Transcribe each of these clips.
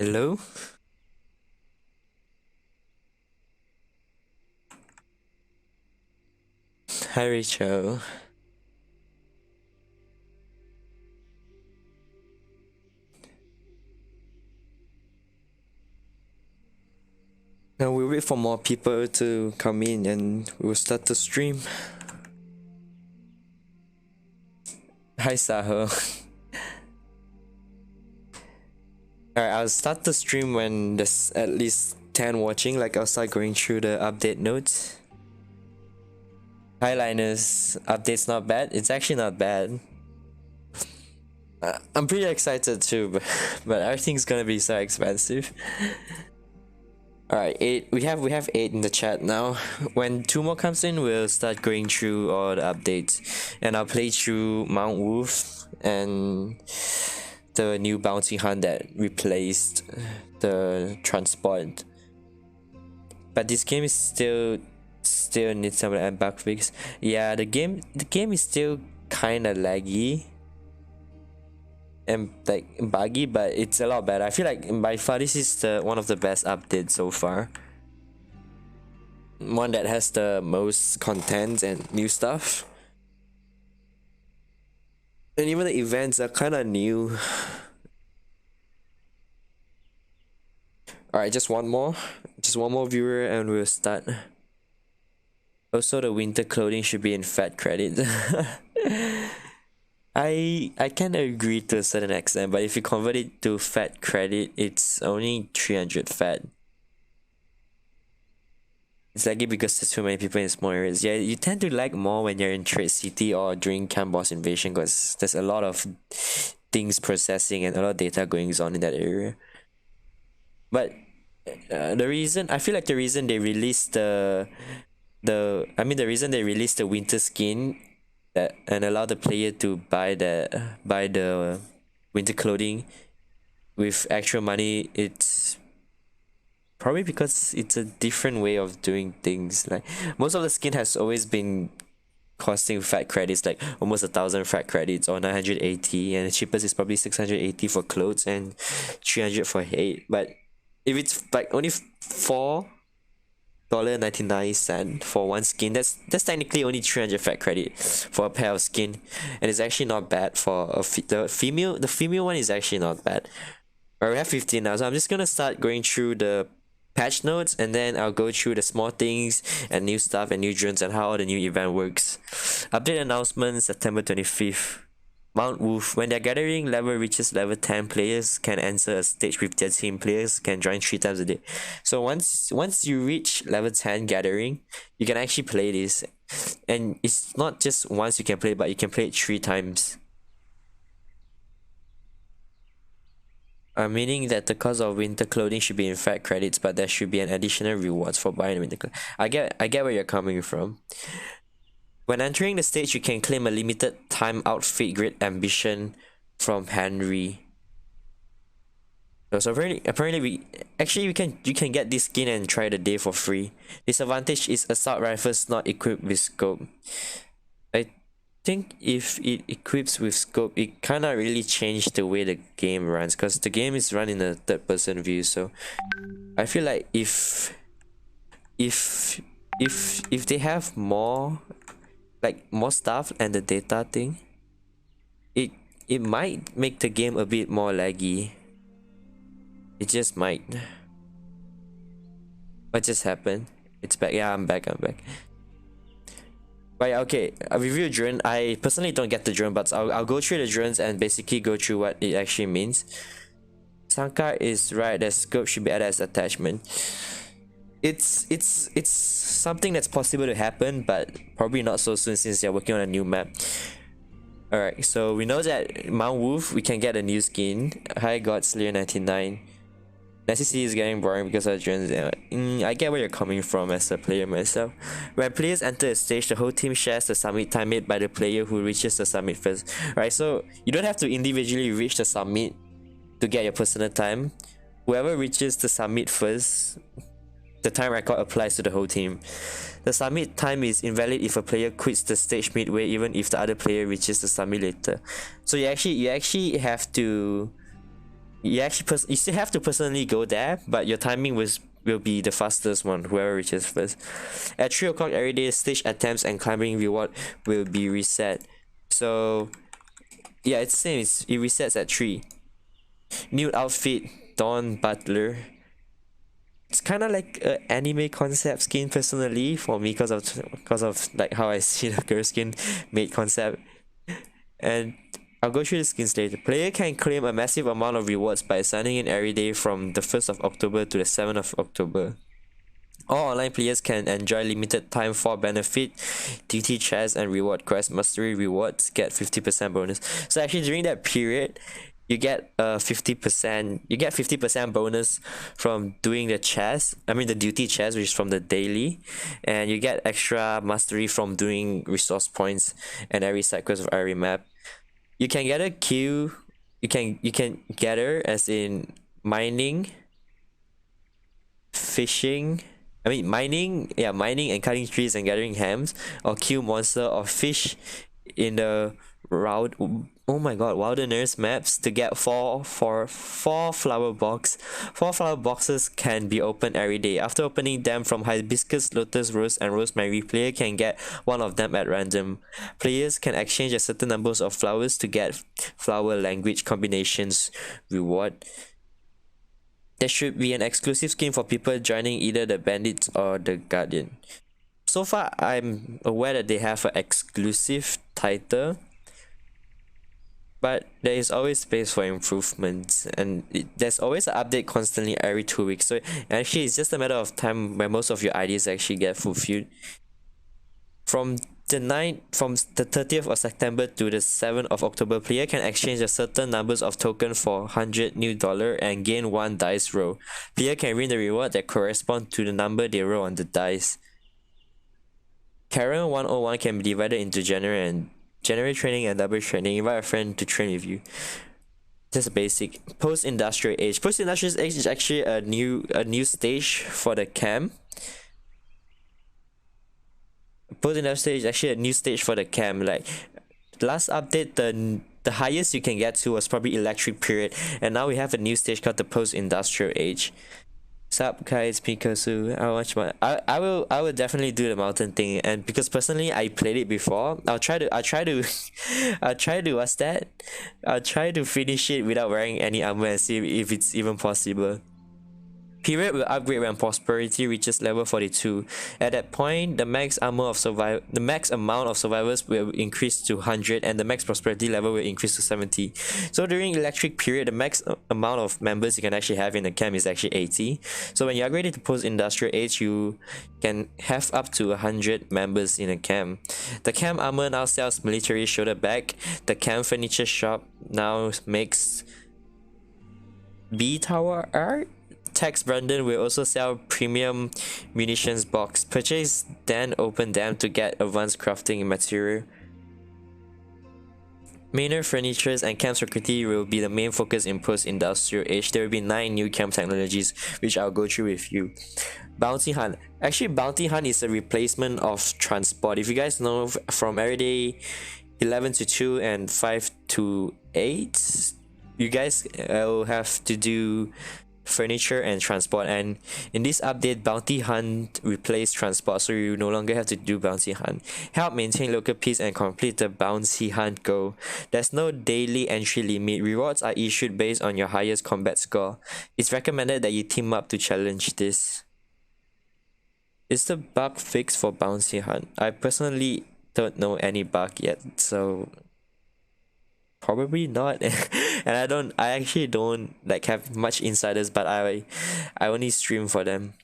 Hello? Hi, Rachel. Now we wait for more people to come in and we'll start the stream. Hi, Saho. Alright, I'll start the stream when there's at least 10 watching, like I'll start going through the update notes. Hi, Linus. Update's not bad? It's actually not bad. I'm pretty excited too, but everything's gonna be so expensive. Alright, 8. We have 8 in the chat now. When 2 more comes in, we'll start going through all the updates. And I'll play through Mount Wolf and the new bounty hunt that replaced the transport. But this game is still needs some bug fix. Yeah, the game is still kinda laggy and like buggy, but it's a lot better. I feel like by far this is one of the best updates so far. One that has the most content and new stuff. And even the events are kinda new. Alright, just one more viewer and we'll start. Also, the winter clothing should be in fat credit. I can agree to a certain extent, but if you convert it to fat credit, it's only 300 fat. It's laggy because there's too many people in small areas. Yeah, you tend to lag more when you're in Trade City or during Camp Boss Invasion because there's a lot of things processing and a lot of data going on in that area. But the reason they released the reason they released the winter skin that and allow the player to buy the winter clothing with actual money, it's probably because it's a different way of doing things. Like most of the skin has always been costing fat credits, like almost 1,000 fat credits or 980, and the cheapest is probably 680 for clothes and 300 for hate. But if it's like only $4.99 for one skin, that's technically only 300 fat credit for a pair of skin, and it's actually not bad for the female one is actually not bad. But we have 15 now, so I'm just gonna start going through the patch notes and then I'll go through the small things and new stuff and new drones and how all the new event works. Update announcement September 25th. Mount Wolf. When their gathering level reaches level 10, players can enter a stage with their team. Players can join 3 times a day. So once you reach level 10 gathering, you can actually play this. And it's not just once you can play, but you can play it 3 times. Meaning that the cost of winter clothing should be in fat credits, but there should be an additional rewards for buying winter clothing. I get where you're coming from. When entering the stage, you can claim a limited time outfit grid ambition from Henry. So apparently you can get this skin and try the day for free. Disadvantage is assault rifles not equipped with scope. I think if it equips with scope, it kinda really changed the way the game runs, because the game is run in a third person view. So I feel like if they have more stuff and the data thing, it might make the game a bit more laggy. It just might. What just happened? It's back. Yeah, I'm back. But yeah, okay, a review drone. I personally don't get the drone, but I'll go through the drones and basically go through what it actually means. Sankar is right that scope should be added as attachment. It's something that's possible to happen, but probably not so soon since they're working on a new map. Alright, so we know that Mount Wolf, we can get a new skin. Hi God Slayer 99. SCC is getting boring because of drones. I get where you're coming from as a player myself. When players enter a stage, the whole team shares the summit time made by the player who reaches the summit first. Right, so you don't have to individually reach the summit to get your personal time. Whoever reaches the summit first, the time record applies to the whole team. The summit time is invalid if a player quits the stage midway, even if the other player reaches the summit later. So you actually have to you still have to personally go there, but your timing will be the fastest one, whoever reaches first. At 3 o'clock every day, stage attempts and climbing reward will be reset. So yeah, it's the same. It resets at 3. New outfit, Dawn Butler. It's kind of like an anime concept skin personally for me because of like how I see the girl skin made concept. And I'll go through the skins later. Player can claim a massive amount of rewards by signing in every day from the 1st of October to the 7th of October. All online players can enjoy limited time for benefit, duty chests, and reward quest mastery rewards get 50% bonus. So actually during that period, you get 50% bonus from doing the chest. I mean the duty chest, which is from the daily, and you get extra mastery from doing resource points and every side quest of every map. You can get a queue. You can gather as in mining, fishing. I mean mining, yeah, mining and cutting trees and gathering hams, or kill monster or fish in the route. Oh my god, wilderness maps to get four flower box. 4 flower boxes can be opened every day. After opening them from hibiscus, lotus, rose, and rosemary, player can get one of them at random. Players can exchange a certain numbers of flowers to get flower language combinations reward. There should be an exclusive skin for people joining either the bandits or the guardian. So far, I'm aware that they have an exclusive title, but there is always space for improvements, and there's always an update constantly every 2 weeks. So actually, it's just a matter of time when most of your ideas actually get fulfilled. From the 30th of September to the 7th of October, player can exchange a certain numbers of tokens for $100 and gain 1 dice roll. Player can win the reward that correspond to the number they roll on the dice. Karen 101 can be divided into general training and double training. Invite a friend to train with you. Just a basic. Post-industrial age. Post-industrial age is actually a new stage for the camp. Post-industrial age is actually a new stage for the camp. Like last update, the highest you can get to was probably electric period, and now we have a new stage called the post-industrial age. Sup guys, Pikachu. I will definitely do the mountain thing, and because personally I played it before, I'll try to what's that? I'll try to finish it without wearing any armor and see if it's even possible. Period will upgrade when prosperity reaches level 42. At that point, the max amount of survivors will increase to 100 and the max prosperity level will increase to 70. So during electric period, the max amount of members you can actually have in the camp is actually 80. So when you upgrade it to post-industrial age, you can have up to 100 members in a camp. The camp armor now sells military shoulder bag. The camp furniture shop now makes B Tower art. Tex Brandon will also sell premium munitions box. Purchase then open them to get advanced crafting material. Minor furnitures and camp security will be the main focus in post-industrial age. There will be 9 new camp technologies, which I'll go through with you. Bounty Hunt. Actually, Bounty Hunt is a replacement of transport. If you guys know, from everyday 11 to 2 and 5 to 8, you guys will have to do furniture and transport, and in this update bounty hunt replaced transport, so you no longer have to do bounty hunt. Help maintain local peace and complete the bounty hunt goal. There's no daily entry limit. Rewards are issued based on your highest combat score. It's recommended that you team up to challenge this. Is the bug fixed for bounty hunt? I personally don't know any bug yet, so probably not. And I actually don't like have much insiders, but I only stream for them.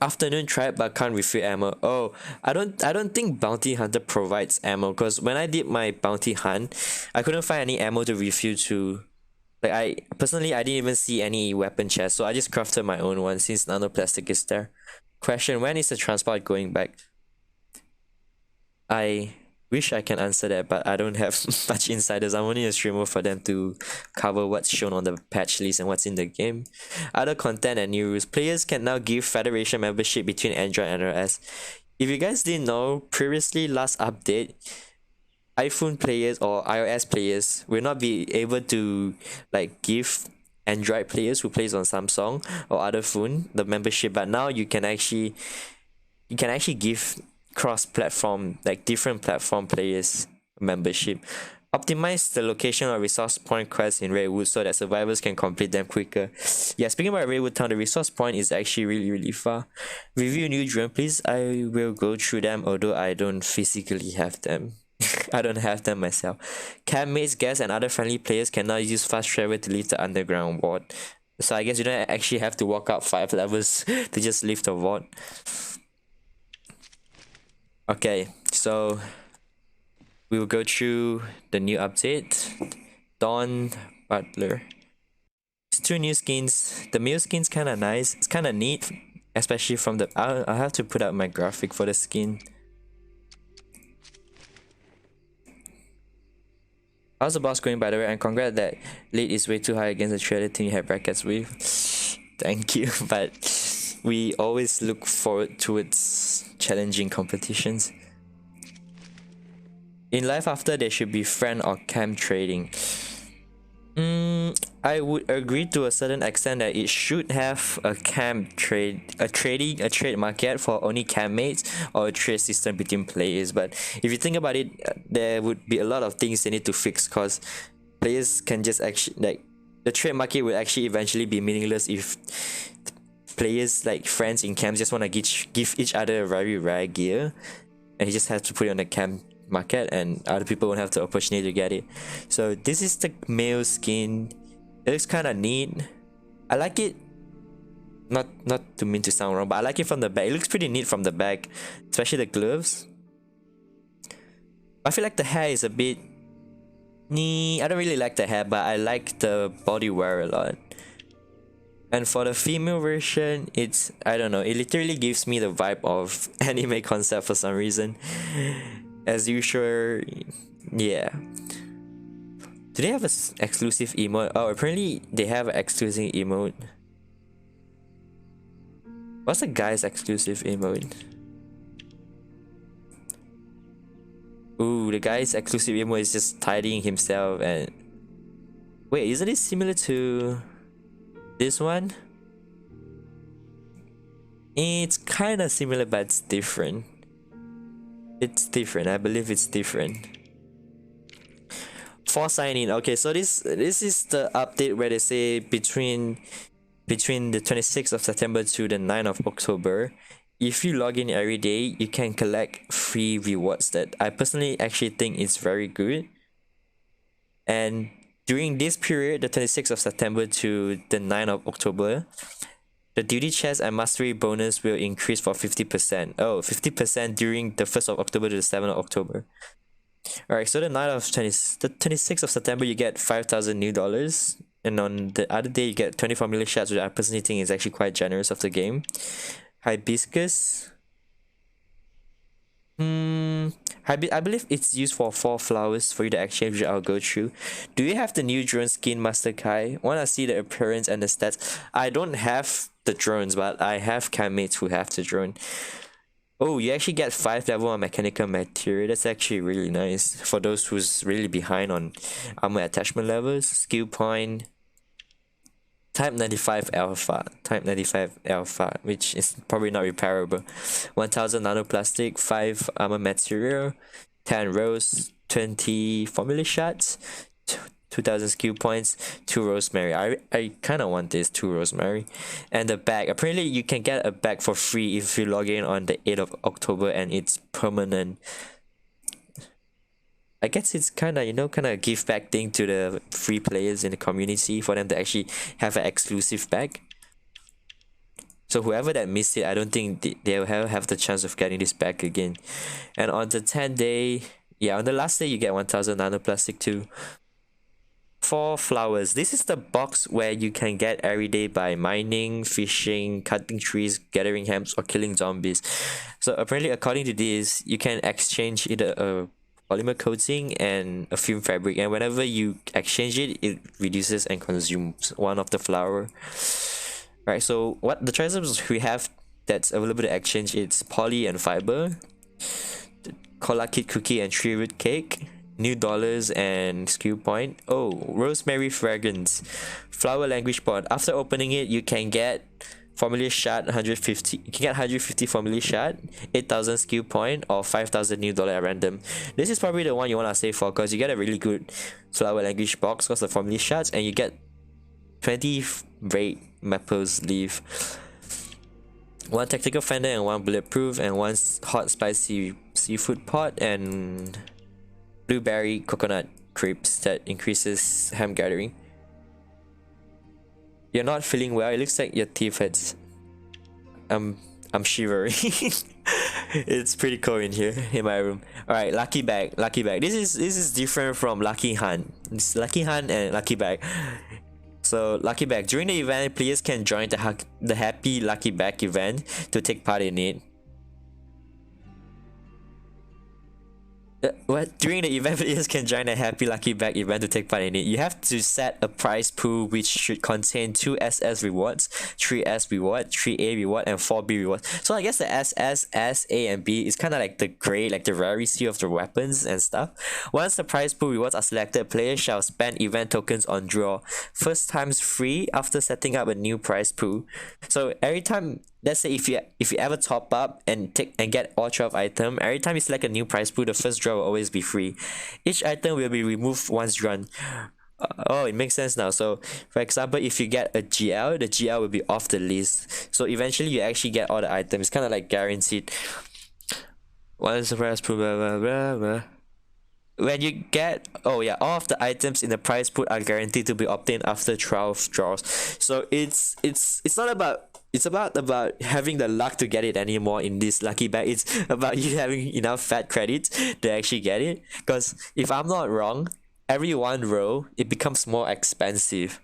Afternoon tribe but can't refill ammo. Oh, I don't think bounty hunter provides ammo, because when I did my bounty hunt, I couldn't find any ammo to refill to. Like I didn't even see any weapon chest, so I just crafted my own one since nanoplastic is there. Question: when is the transport going back? I wish I can answer that, but I don't have much insiders. I'm only a streamer for them to cover what's shown on the patch list and what's in the game. Other content and new rules. Players can now give Federation membership between Android and iOS. If you guys didn't know, previously last update, iPhone players or iOS players will not be able to like give Android players who plays on Samsung or other phone the membership, but now you can actually give cross-platform, like different platform players membership. Optimize the location of resource point quests in Redwood so that survivors can complete them quicker. Yeah, speaking about Redwood Town, the resource point is actually really far. Review new drone, please. I will go through them, although I don't physically have them. I don't have them myself. Campmates, guests, and other friendly players can now use fast travel to leave the underground ward. So I guess you don't actually have to walk up 5 levels to just leave the ward. Okay, so we will go through the new update. Dawn Butler. It's 2 new skins. The male skin's kind of nice. It's kind of neat, especially from the... I'll have to put up my graphic for the skin. How's the boss going, by the way? And congrats that lead is way too high against the trailer team you have brackets with. Thank you, but we always look forward towards challenging competitions. In LifeAfter, there should be friend or camp trading. I would agree to a certain extent that it should have a camp trade, a trade market for only campmates, or a trade system between players. But if you think about it, there would be a lot of things they need to fix, because players can just actually, like, the trade market will actually eventually be meaningless if players, like friends in camps, just want to give each other a very rare gear, and you just have to put it on the camp market and other people won't have the opportunity to get it. So this is the male skin. It looks kind of neat. I like it. Not to mean to sound wrong, but I like it from the back. It looks pretty neat from the back, especially the gloves. I feel like the hair is a bit... I don't really like the hair, but I like the body wear a lot. And for the female version, it's... I don't know. It literally gives me the vibe of anime concept for some reason. As usual, yeah. Do they have an exclusive emote? Oh, apparently they have an exclusive emote. What's the guy's exclusive emote? Ooh, the guy's exclusive emote is just tidying himself and... Wait, isn't it similar to this one? It's kind of similar, but it's different. It's different. I believe it's different. For sign-in. Okay, so this is the update where they say between the 26th of September to the 9th of October, if you log in every day, you can collect free rewards that I personally actually think is very good. And during this period, the 26th of September to the 9th of October, the duty chest and mastery bonus will increase for 50%. Oh, 50% during the 1st of October to the 7th of October. Alright, so the 26th of September, you get 5,000 new dollars. And on the other day, you get 24 million shots, which I personally think is actually quite generous of the game. Hibiscus. I believe it's used for 4 flowers for you to exchange, which I'll go through. Do you have the new drone skin, Master Kai? Wanna see the appearance and the stats? I don't have the drones, but I have campmates who have the drone. Oh, you actually get 5 level on mechanical material. That's actually really nice for those who's really behind on armor attachment levels. Skill point. Type 95 alpha, which is probably not repairable. 1000 nanoplastic, 5 armor material, 10 rose, 20 formula shots, 2000 skill points, 2 rosemary. I kind of want this 2 rosemary. And the bag. Apparently you can get a bag for free if you log in on the 8th of October and it's permanent. I guess it's kind of a give back thing to the free players in the community for them to actually have an exclusive bag. So whoever that missed it, I don't think they'll have the chance of getting this back again. And on the 10th day, on the last day you get 1000 nanoplastic too. 4 flowers. This is the box where you can get every day by mining, fishing, cutting trees, gathering hemps, or killing zombies. So apparently, according to this, you can exchange either a polymer coating and a fume fabric, and whenever you exchange it, it reduces and consumes 1 of the flower. Right, so what the choices we have that's available to exchange, it's poly and fiber, cola kit cookie and tree root cake, new dollars and skill point. Oh, rosemary fragrance, flower language pot. After opening it, you can get formula shard 150. You can get 150 formula shard, 8,000 skill point, or 5,000 new dollar at random. This is probably the one you want to save for because you get a really good flower language box because the formula shards, and you get 20 rate maples leaf, one tactical fender and one bulletproof, and one hot spicy seafood pot, and blueberry coconut crepes that increases ham gathering. You're not feeling well. It looks like your teeth hurts. I'm shivering. It's pretty cold in here in my room. Alright, lucky bag. This is different from lucky hunt. It's lucky hunt and lucky bag. So lucky bag. During the event, players can join the happy lucky bag event to take part in it. What? During the event, players can join a happy lucky bag event to take part in it. You have to set a prize pool which should contain 2 SS rewards, 3 S reward, 3 A reward, and 4 B rewards. So I guess the SS, S, A, and B is kind of like the grade, like the rarity of the weapons and stuff. Once the prize pool rewards are selected, players shall spend event tokens on draw. First times free after setting up a new prize pool. So every time, let's say if you ever top up and get all 12 items, every time you select a new prize pool, the first draw will always be free. Each item will be removed once drawn. Oh, it makes sense now. So for example, if you get a GL, the GL will be off the list. So eventually you actually get all the items. It's kind of like guaranteed. Once the prize pool, blah, blah, blah, blah. When you get, oh yeah, all of the items in the prize pool are guaranteed to be obtained after 12 draws. So it's not about, it's about having the luck to get it anymore in this lucky bag. It's about you having enough fat credits to actually get it. Because if I'm not wrong, every one row it becomes more expensive.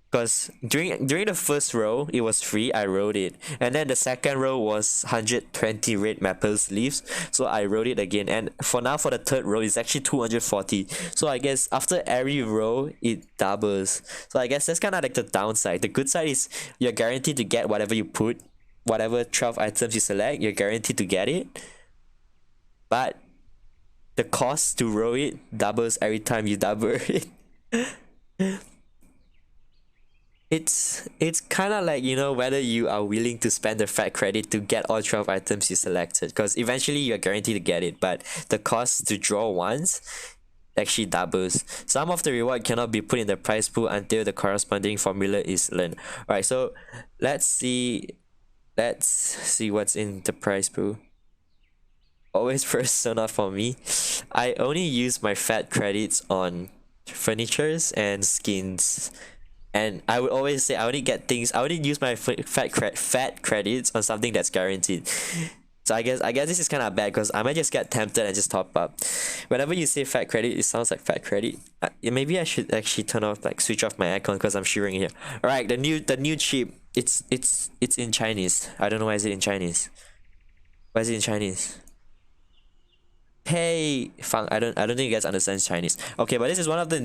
Because during the first row it was free, I rode it, and then the second row was 120 red maples leaves, so I rode it again, and for now for the third row it's actually 240. So I guess after every row it doubles. So I guess that's kind of like the downside. The good side is you're guaranteed to get whatever you put, whatever 12 items you select, you're guaranteed to get it, but the cost to row it doubles every time you double it. It's kind of like, you know, whether you are willing to spend the fat credit to get all 12 items you selected, because eventually you're guaranteed to get it, but the cost to draw once actually doubles. Some of the reward cannot be put in the prize pool until the corresponding formula is learned. Alright, so let's see what's in the prize pool. Always persona for me. I only use my fat credits on furnitures and skins. And I would always say I only use my fat credits on something that's guaranteed. So I guess this is kind of bad because I might just get tempted and just top up. Whenever you say fat credit, it sounds like fat credit. Maybe I should actually switch off my aircon because I'm shivering here. Alright, the new chip. It's in Chinese. I don't know why is it in Chinese. Why is it in Chinese? Hey, Fang, I don't think you guys understand Chinese. Okay, but this is one of the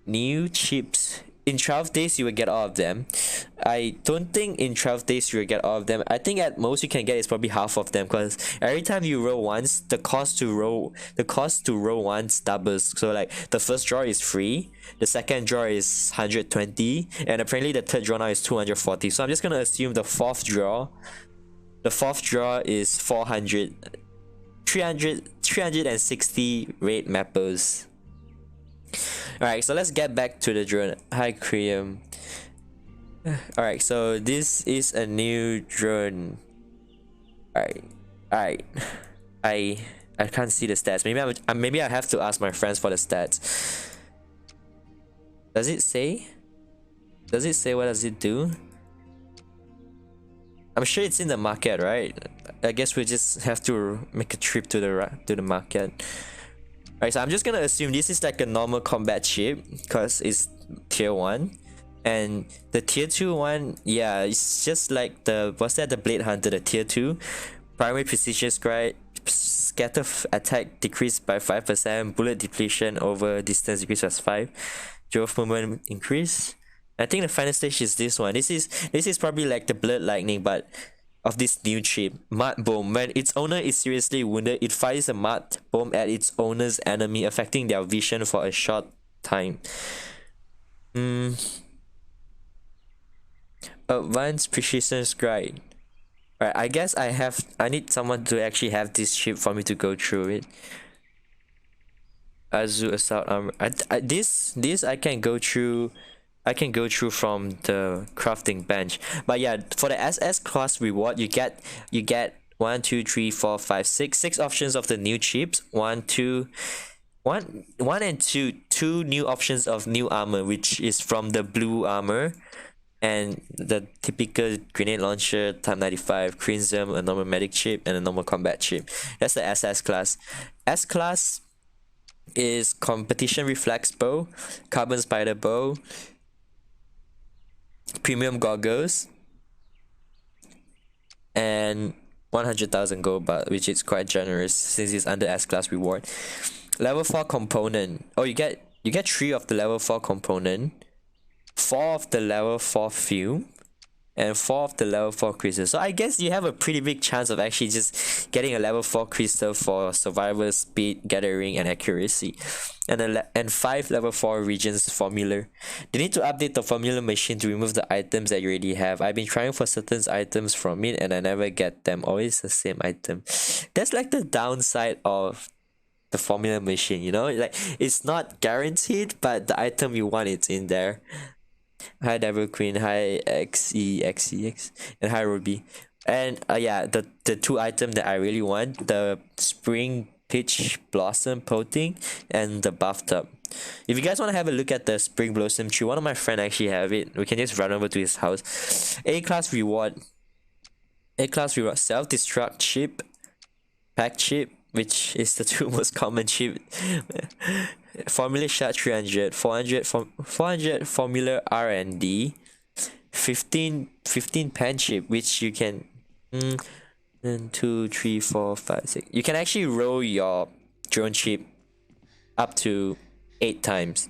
new chips. In 12 days you will get all of them. I don't think in 12 days you will get all of them. I think at most you can get is probably half of them, because every time you roll once, the cost to roll once doubles. So like the first draw is free, the second draw is 120, and apparently the third draw now is 240. So I'm just gonna assume the fourth draw is 360 red mapples. Alright, so let's get back to the drone. Hi, Kriam. Alright, so this is a new drone. Alright. I can't see the stats. Maybe I have to ask my friends for the stats. Does it say? What does it do? I'm sure it's in the market, right? I guess we just have to make a trip to the market. Alright, so I'm just gonna assume this is like a normal combat chip because it's tier 1. And the tier 2 one, yeah, it's just like the Blade Hunter, the tier 2. Primary precision scatter attack decreased by 5%, bullet depletion over distance decreased by 5, drove movement increase. I think the final stage is this one. This is probably like the Blood Lightning, but of this new chip, Mud Bomb. When its owner is seriously wounded, it fires a mud bomb at its owner's enemy, affecting their vision for a short time. Advanced precision scribe. Alright, I guess I need someone to actually have this chip for me to go through it. Azu assault armor. This I can go through. I can go through from the crafting bench. But yeah, for the SS class reward, you get 1, 2, 3, 4, 5, 6 options of the new chips. 1, 2, 1 and 2 new options of new armor, which is from the blue armor and the typical grenade launcher, Type 95, Crimson, a normal medic chip, and a normal combat chip. That's the SS class. S class is competition reflex bow, carbon spider bow, premium goggles, and 100,000 gold bar, which is quite generous since it's under S class reward. Level 4 component. Oh, you get 3 of the level 4 component, 4 of the level 4 fume, and 4 of the level 4 crystal. So I guess you have a pretty big chance of actually just getting a level 4 crystal for survival, speed, gathering, and accuracy. And 5 level 4 regions formula. They need to update the formula machine to remove the items that you already have. I've been trying for certain items from it and I never get them. Always the same item. That's like the downside of the formula machine, you know? Like, it's not guaranteed, but the item you want, it's in there. Hi Devil Queen, hi XEXEX, and hi Ruby. And yeah, the 2 items that I really want, the Spring Peach Blossom Poting and the Buff Tub. If you guys want to have a look at the Spring Blossom tree, one of my friends actually have it. We can just run over to his house. A-class reward. A-class reward, self-destruct chip, pack chip, which is the 2 most common chip. Formula shot 300, 400 formula R&D, 15 pen chip, which you can 2, 3, 4, 5, 6. You can actually roll your drone chip up to 8 times.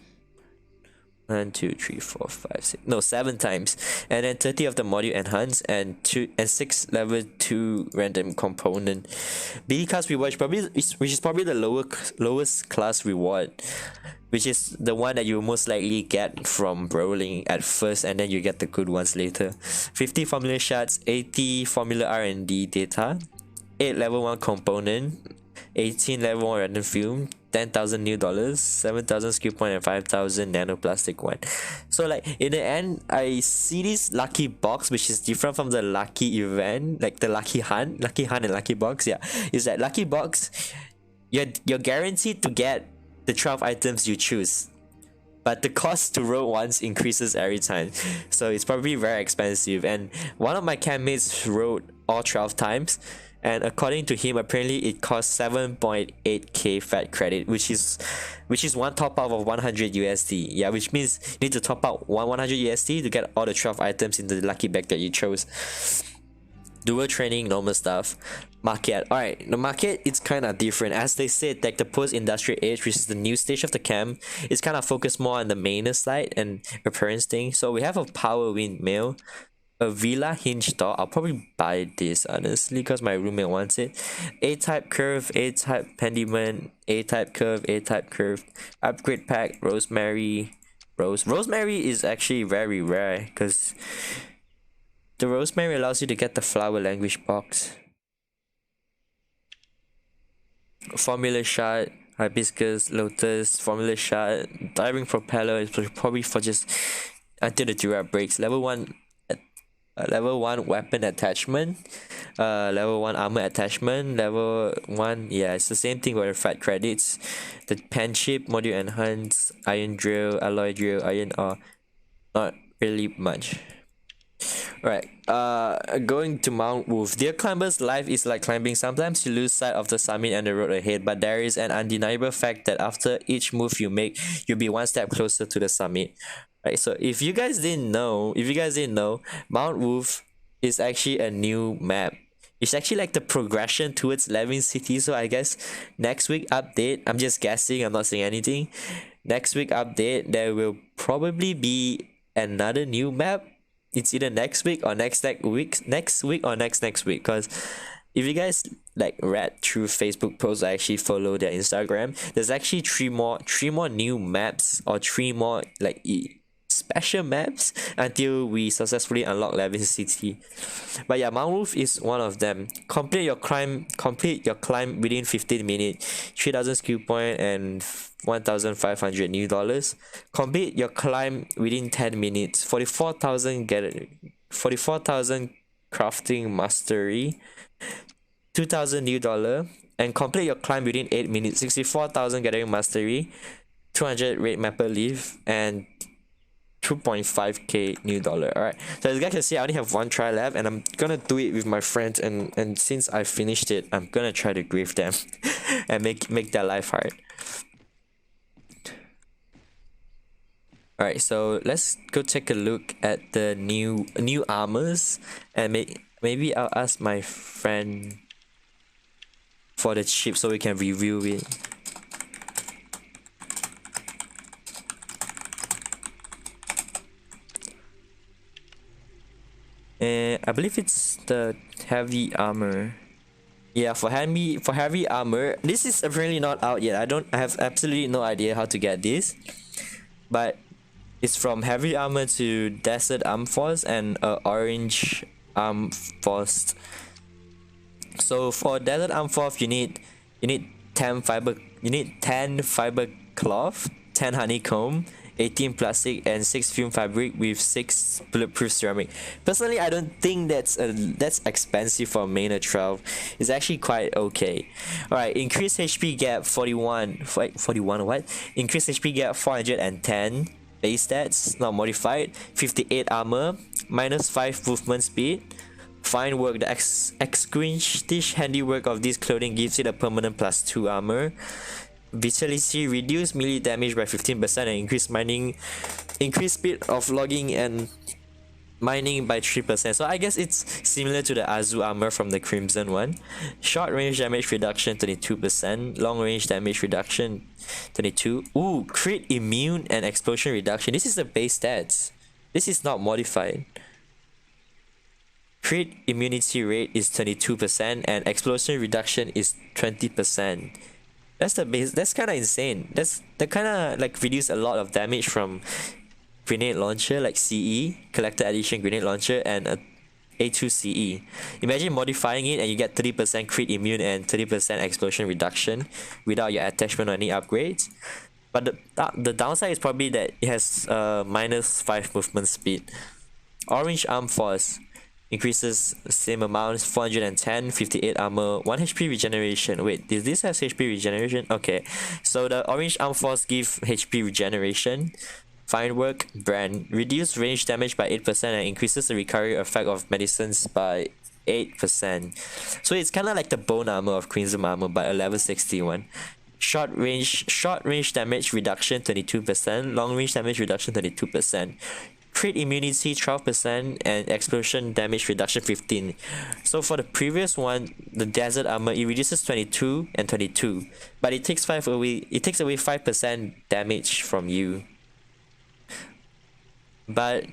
1, 2, 3, 4, 5, 6. No, 7 times. And then 30 of the module enhance and 6 level 2 random component. BD class reward, which is probably the lowest class reward, which is the one that you most likely get from rolling at first, and then you get the good ones later. 50 formula shots, 80 formula R&D data, 8 level 1 component, 18 level 1 random fume, 10,000 new dollars, 7,000 skill point, and 5,000 nanoplastic one. So like in the end, I see this lucky box, which is different from the lucky event, like the lucky hunt and lucky box. Yeah, is that lucky box? You're guaranteed to get the 12 items you choose, but the cost to roll once increases every time, so it's probably very expensive. And one of my campmates rolled all 12 times. And according to him, apparently it costs 7.8k fat credit, which is one top up of 100 USD. Yeah, which means you need to top up 100 USD to get all the 12 items in the lucky bag that you chose. Dual training, normal stuff. Market. Alright, the market is kind of different. As they said, like the post-industrial age, which is the new stage of the camp, it's kind of focused more on the mainer side and appearance thing. So we have a power windmill, a villa hinge door. I'll probably buy this honestly because my roommate wants it. A-type curve, A-type pendulum, A-type curve, A-type curve. Upgrade pack, rosemary. Rosemary is actually very rare because the rosemary allows you to get the flower language box. Formula shot, hibiscus, lotus, formula shot, diving propeller is probably for just until the Dura breaks. Level 1 weapon attachment, level 1 armor attachment, level 1, yeah, it's the same thing with the fat credits. The pen chip, module enhance, iron drill, alloy drill, iron ore, not really much. Right, going to Mount Wolf. Dear climbers, life is like climbing. Sometimes you lose sight of the summit and the road ahead, but there is an undeniable fact that after each move you make, you'll be one step closer to the summit. Right, so if you guys didn't know, Mount Wolf is actually a new map. It's actually like the progression towards Levin City. So I guess next week update, I'm just guessing, I'm not saying anything. Next week update, there will probably be another new map it's either next week or next week, because if you guys like read through Facebook posts, I actually follow their Instagram. There's actually three more new maps, or three more like special maps until we successfully unlock Levin City. But yeah, Mount Roof is one of them. Complete your climb within 15 minutes, 3,000 skill point and $1,500 new. Complete your climb within 10 minutes, 44,000 crafting mastery, $2,000 new. And complete your climb within 8 minutes, 64,000 gathering mastery, 200 red mapper leaf, and 2.5k new dollar. Alright, so as you guys can see, I only have one try left, and I'm gonna do it with my friends, and since I finished it, I'm gonna try to grief them and make their life hard. Alright, so let's go take a look at the new armors, and maybe I'll ask my friend for the chip so we can review it. I believe it's the heavy armor. Yeah, for heavy armor, this is apparently not out yet. I have absolutely no idea how to get this, but it's from heavy armor to desert arm force and orange arm force. So for desert arm force, you need 10 fiber cloth, 10 honeycomb, 18 plastic, and 6 fume fabric with 6 bulletproof ceramic. Personally, I don't think that's expensive for main 12. It's actually quite okay. Alright, increase HP gap 41 what? Increase HP gap 410. Base stats, not modified. 58 armor, -5 movement speed. Fine work. The exquisite handiwork of this clothing gives it a permanent +2 armor. Vitality, reduce melee damage by 15% and increase speed of logging and mining by 3%. So I guess it's similar to the Azu armor from the Crimson one. Short range damage reduction 22%, long range damage reduction 22. Ooh, crit immune and explosion reduction. This is the base stats. This is not modified. Crit immunity rate is 22% and explosion reduction is 20%. That's the base. That's kind of insane. That kind of like reduce a lot of damage from grenade launcher like CE, collector edition grenade launcher, and a A2 CE. Imagine modifying it and you get 30% crit immune and 30% explosion reduction without your attachment or any upgrades. But the downside is probably that it has -5 movement speed. Orange arm force increases the same amount, 410, 58 armor, 1 HP regeneration. Wait, does this have HP regeneration? Okay, so the orange arm force give HP regeneration. Fine work, brand, reduce range damage by 8% and increases the recovery effect of medicines by 8%. So it's kind of like the bone armor of Crimson armor, but a level 61. Short range damage reduction 22%, long range damage reduction 32%. Crit immunity 12% and explosion damage reduction 15. So for the previous one, the desert armor, it reduces 22 and 22, but it takes away 5% damage from you. But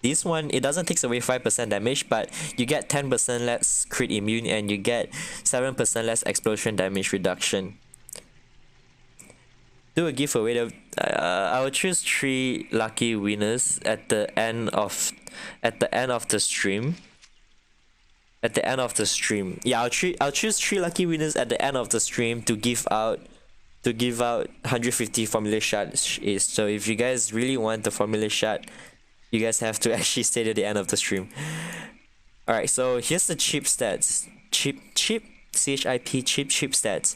this one, it doesn't take away 5% damage, but you get 10% less crit immune and you get 7% less explosion damage reduction. Do a giveaway. I will choose 3 lucky winners at the end of the stream. At the end of the stream, yeah, I'll choose 3 lucky winners at the end of the stream to give out 150 formula shots. So if you guys really want the formula shot, you guys have to actually stay to the end of the stream. Alright, so here's the chip stats. Chip CHIP chip stats.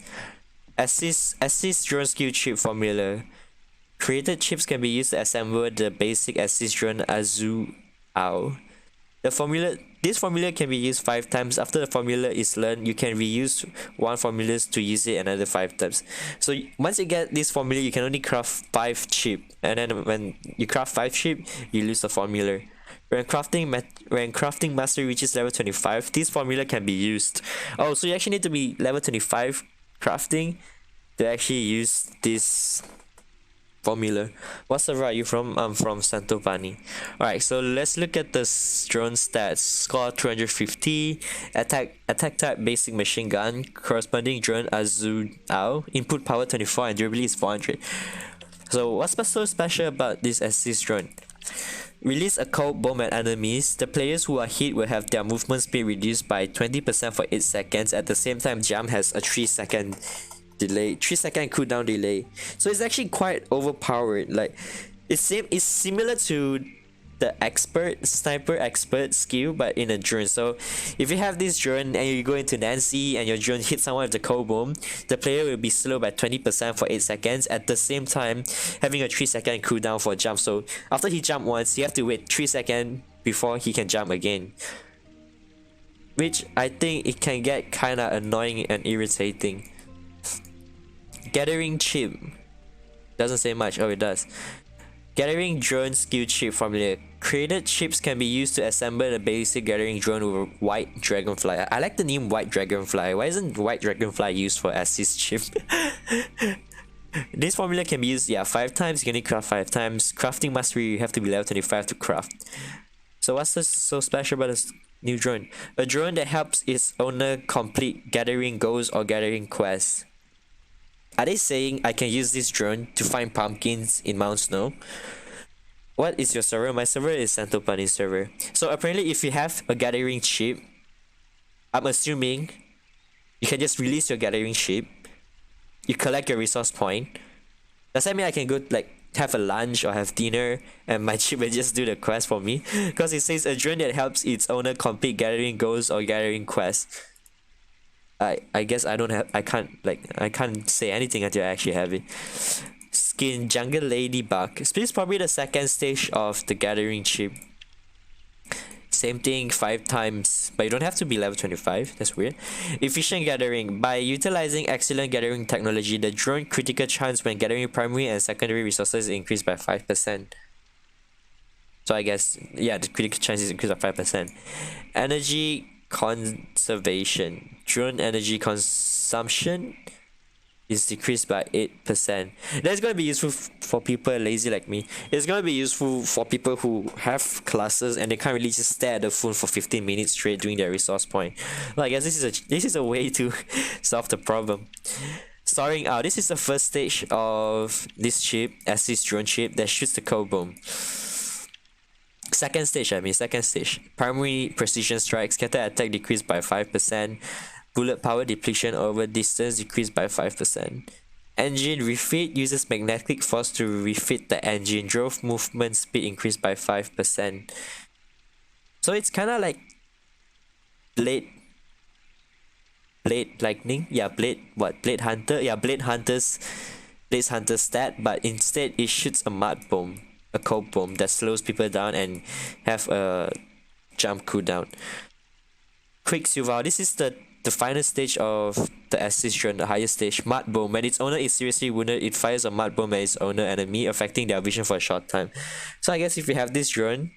Assist drone skill chip formula. Created chips can be used to assemble the basic assist drone Azu Ao. This formula can be used 5 times. After the formula is learned, you can reuse one formula to use it another 5 times. So once you get this formula, you can only craft 5 chip, and then when you craft 5 chip, you lose the formula. When crafting mastery reaches level 25, this formula can be used. Oh, so you actually need to be level 25 crafting to actually use this formula. What server are you from? I'm from Santopani. Alright, so let's look at the drone stats. Score 250, attack type basic machine gun, corresponding drone Azul, input power 24 and durability is 400. So what's so special about this assist drone? Release a cold bomb at enemies. The players who are hit will have their movement speed reduced by 20% for 8 seconds. At the same time, jump has a 3-second delay, 3-second cooldown delay. So it's actually quite overpowered. Like it's similar to the sniper expert skill, but in a drone. So if you have this drone and you go into Nancy and your drone hits someone with the cold boom, the player will be slow by 20% for 8 seconds, at the same time having a 3-second cooldown for jump. So after he jump once, you have to wait 3 seconds before he can jump again, which I think it can get kinda annoying and irritating. Gathering chip doesn't say much. Oh, it does. Gathering drone skill chip formula. Created chips can be used to assemble the basic gathering drone with white dragonfly. I like the name white dragonfly. Why isn't white dragonfly used for assist chip? This formula can be used 5 times. You can only craft 5 times. Crafting mastery, you have to be level 25 to craft. So what's so special about this new drone? A drone that helps its owner complete gathering goals or gathering quests. Are they saying I can use this drone to find pumpkins in Mount Snow? What is your server? My server is Santopani server. So apparently if you have a gathering chip, I'm assuming you can just release your gathering chip, you collect your resource point. Does that mean I can go like have a lunch or have dinner and my chip will just do the quest for me? Because it says a drone that helps its owner complete gathering goals or gathering quests. I guess I can't say anything until I actually have it. Skin Jungle Ladybug. This is probably the second stage of the gathering chip. Same thing 5 times, but you don't have to be level 25. That's weird. Efficient gathering. By utilizing excellent gathering technology, the drone critical chance when gathering primary and secondary resources is increased by 5%. So I guess the critical chance is increased by 5%. Energy conservation. Drone energy consumption is decreased by 8%. That's going to be useful for people lazy like me. It's going to be useful for people who have classes and they can't really just stare at the phone for 15 minutes straight doing their resource point. Well, I guess this is a way to solve the problem. Storing out. This is the first stage of this chip, assist drone chip that shoots the cold bomb. Second stage. Primary precision strike, scatter attack decreased by 5%. Bullet power depletion over distance decreased by 5%. Engine refit uses magnetic force to refit the engine. Drove movement speed increased by 5%. So it's kind of like Blade Lightning? Yeah, Blade Hunter? Yeah, Blade Hunter's stat, but instead it shoots a mud bomb, a cold bomb that slows people down and have a jump cooldown. Quicksilver. This is the final stage of the assist drone, the highest stage. Mud bomb. When its owner is seriously wounded, it fires a mud bomb at its owner enemy, affecting their vision for a short time. So I guess if you have this drone,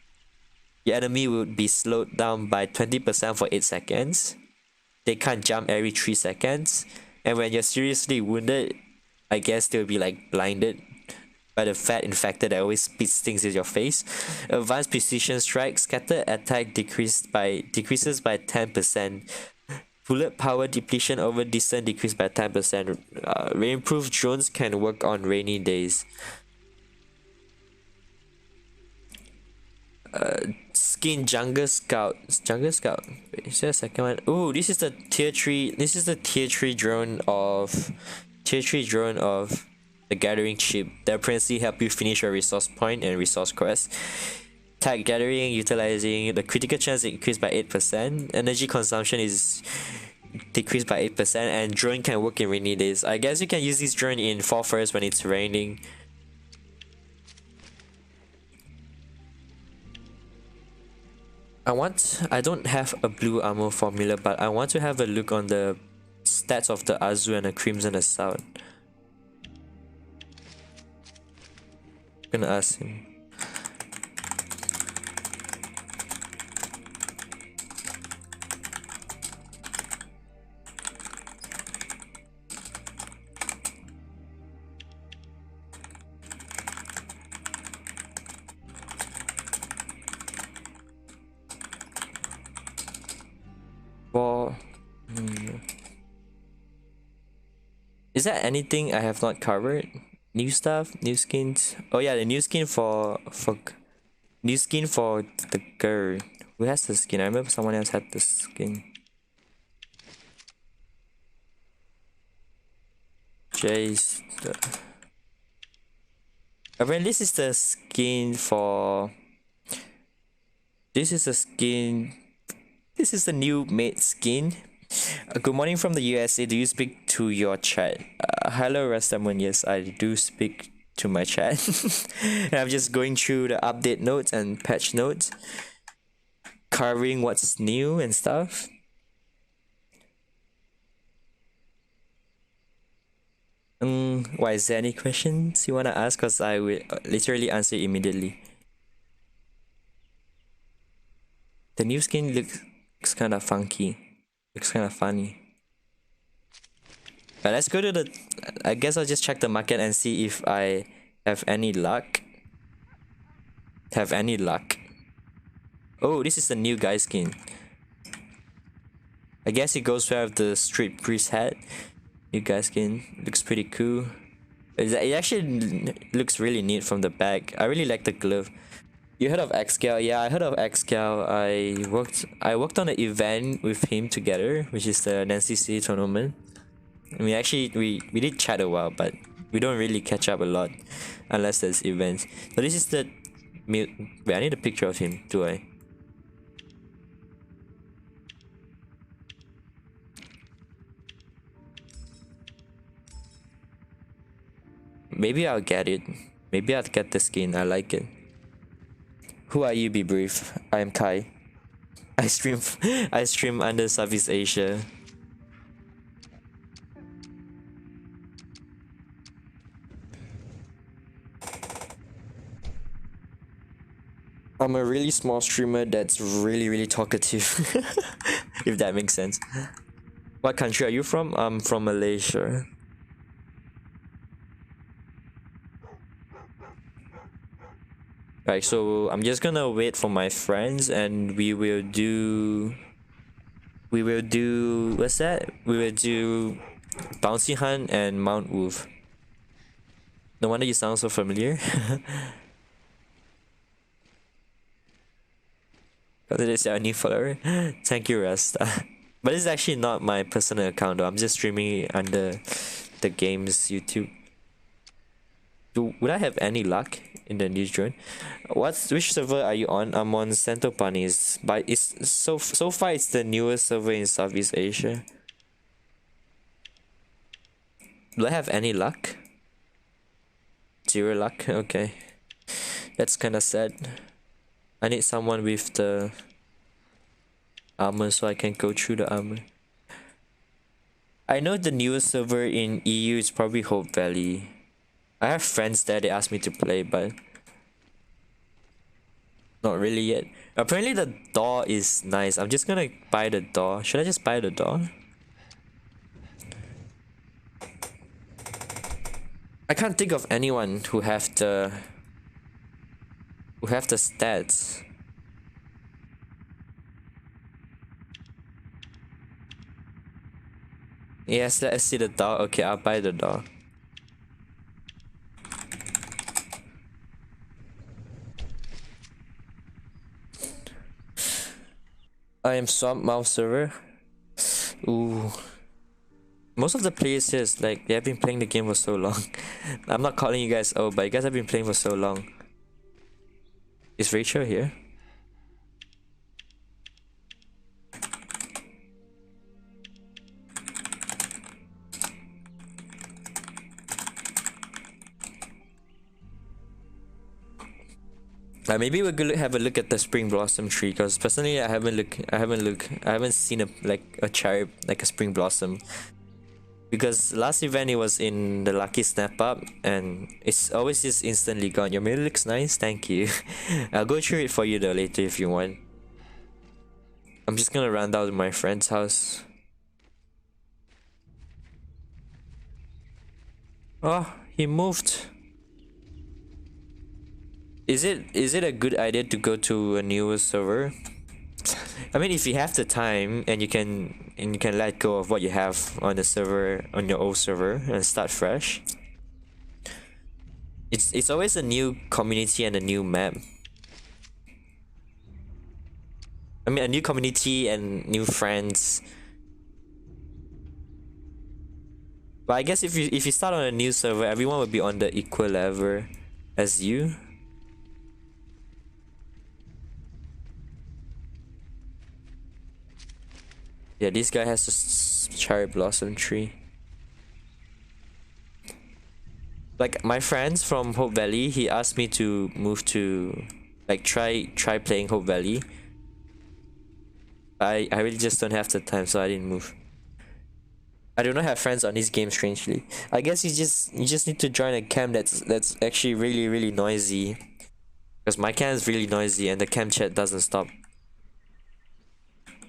your enemy would be slowed down by 20% for 8 seconds. They can't jump every 3 seconds. And when you're seriously wounded, I guess they'll be like blinded by the fat infected that always spits things in your face. Advanced precision strike, scatter attack decreases by 10%. Bullet power depletion over distance decreased by 10%. Rainproof drones can work on rainy days. Skin Jungle Scout. Wait, is there a second one? Oh, this is the tier 3. This is the tier 3 drone of the gathering chip that apparently help you finish your resource point and resource quest. Tag gathering, utilizing the critical chance increased by 8%. Energy consumption is decreased by 8%, and drone can work in rainy days. I guess you can use this drone in fall forest when it's raining. I don't have a blue armor formula, but I want to have a look on the stats of the Azu and the Crimson Assault. I'm gonna ask him. Is there anything I have not covered? New stuff, new skins. Oh yeah, the new skin for new skin for the girl. Who has the skin? I remember someone else had the skin. Jace. Apparently, this is the skin for. This is the skin. This is the new mate skin. Good morning from the USA. Do you speak to your chat? Hello, Rastamun. Yes, I do speak to my chat. And I'm just going through the update notes and patch notes, covering what's new and stuff. Why is there any questions you wanna ask? Cause I will literally answer immediately. The new skin looks kind of funky. Looks kind of funny. But let's go to the. I guess I'll just check the market and see if I have any luck. Have any luck? Oh, this is the new guy skin. I guess it goes well with the street priest hat. New guy skin looks pretty cool. It actually looks really neat from the back. I really like the glove. You heard of Xcal? Yeah, I heard of Xcal. I worked on an event with him together, which is the Nancy C tournament. And we did chat a while, but we don't really catch up a lot unless there's events. So this is the wait, I need a picture of him, do I? Maybe I'll get it. Maybe I'll get the skin. I like it. Who are you, be brief? I am Kai. I stream under Southeast Asia. I'm a really small streamer that's really talkative. If that makes sense. What country are you from? I'm from Malaysia. Right, so I'm just gonna wait for my friends and we will do what's that? We will do Bouncy Hunt and Mount Wolf. No wonder you sound so familiar. Because it is our new follower. Thank you, Rasta. But this is actually not my personal account though. I'm just streaming it under the game's YouTube. Would I have any luck in the new drone? Which server are you on? I'm on Centopanis, but it's so far it's the newest server in Southeast Asia. Do I have any luck? Zero luck. Okay, that's kind of sad. I need someone with the armor so I can go through the armor. I know the newest server in EU is probably Hope Valley. I have friends there, they asked me to play, but not really yet. Apparently the door is nice. I'm just gonna buy the door. Should I just buy the door? I can't think of anyone who have the stats. Yes, let's see the door. Okay, I'll buy the door. I am Swamp Mouth server. Ooh. Most of the players here is like they have been playing the game for so long. I'm not calling you guys old, but you guys have been playing for so long. Is Rachel here? Maybe we're gonna have a look at the spring blossom tree, because personally I haven't seen a cherry, like a spring blossom. Because last event it was in the lucky snap up and it's always just instantly gone. Your mirror looks nice, thank you. I'll go through it for you though later if you want. I'm just gonna run down to my friend's house. Oh, he moved. Is it a good idea to go to a newer server? I mean, if you have the time and you can let go of what you have on the server, on your old server, and start fresh. It's always a new community and a new map. I mean, a new community and new friends. But I guess if you start on a new server, everyone will be on the equal level as you. Yeah, this guy has a cherry blossom tree. Like my friends from Hope Valley, he asked me to move to, like, try playing Hope Valley. I really just don't have the time, so I didn't move. I do not have friends on this game, strangely. I guess you just need to join a camp that's actually really noisy. Because my camp is really noisy and the camp chat doesn't stop.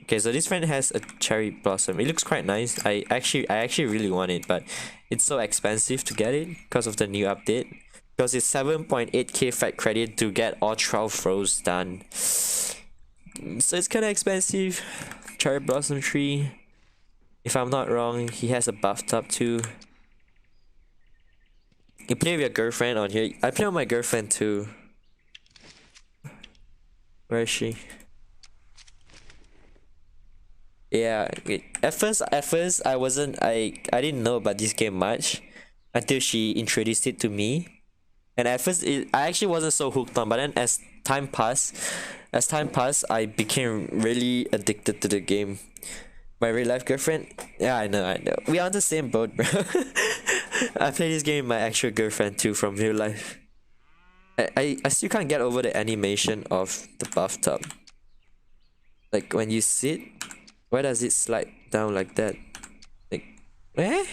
Okay, so this friend has a cherry blossom. It looks quite nice. I actually really want it, but it's so expensive to get it because of the new update. Because it's 7.8k fat credit to get all 12 rows done. So it's kind of expensive. Cherry blossom tree. If I'm not wrong, he has a bathtub too. You play with your girlfriend on here. I play with my girlfriend too. Where is she? Yeah, at first I didn't know about this game much until she introduced it to me. And at first I actually wasn't so hooked on, but then as time passed, I became really addicted to the game. My real life girlfriend, yeah, I know. We are on the same boat, bro. I play this game with my actual girlfriend too from real life. I still can't get over the animation of the bathtub. Like when you sit, why does it slide down like that? Like, eh?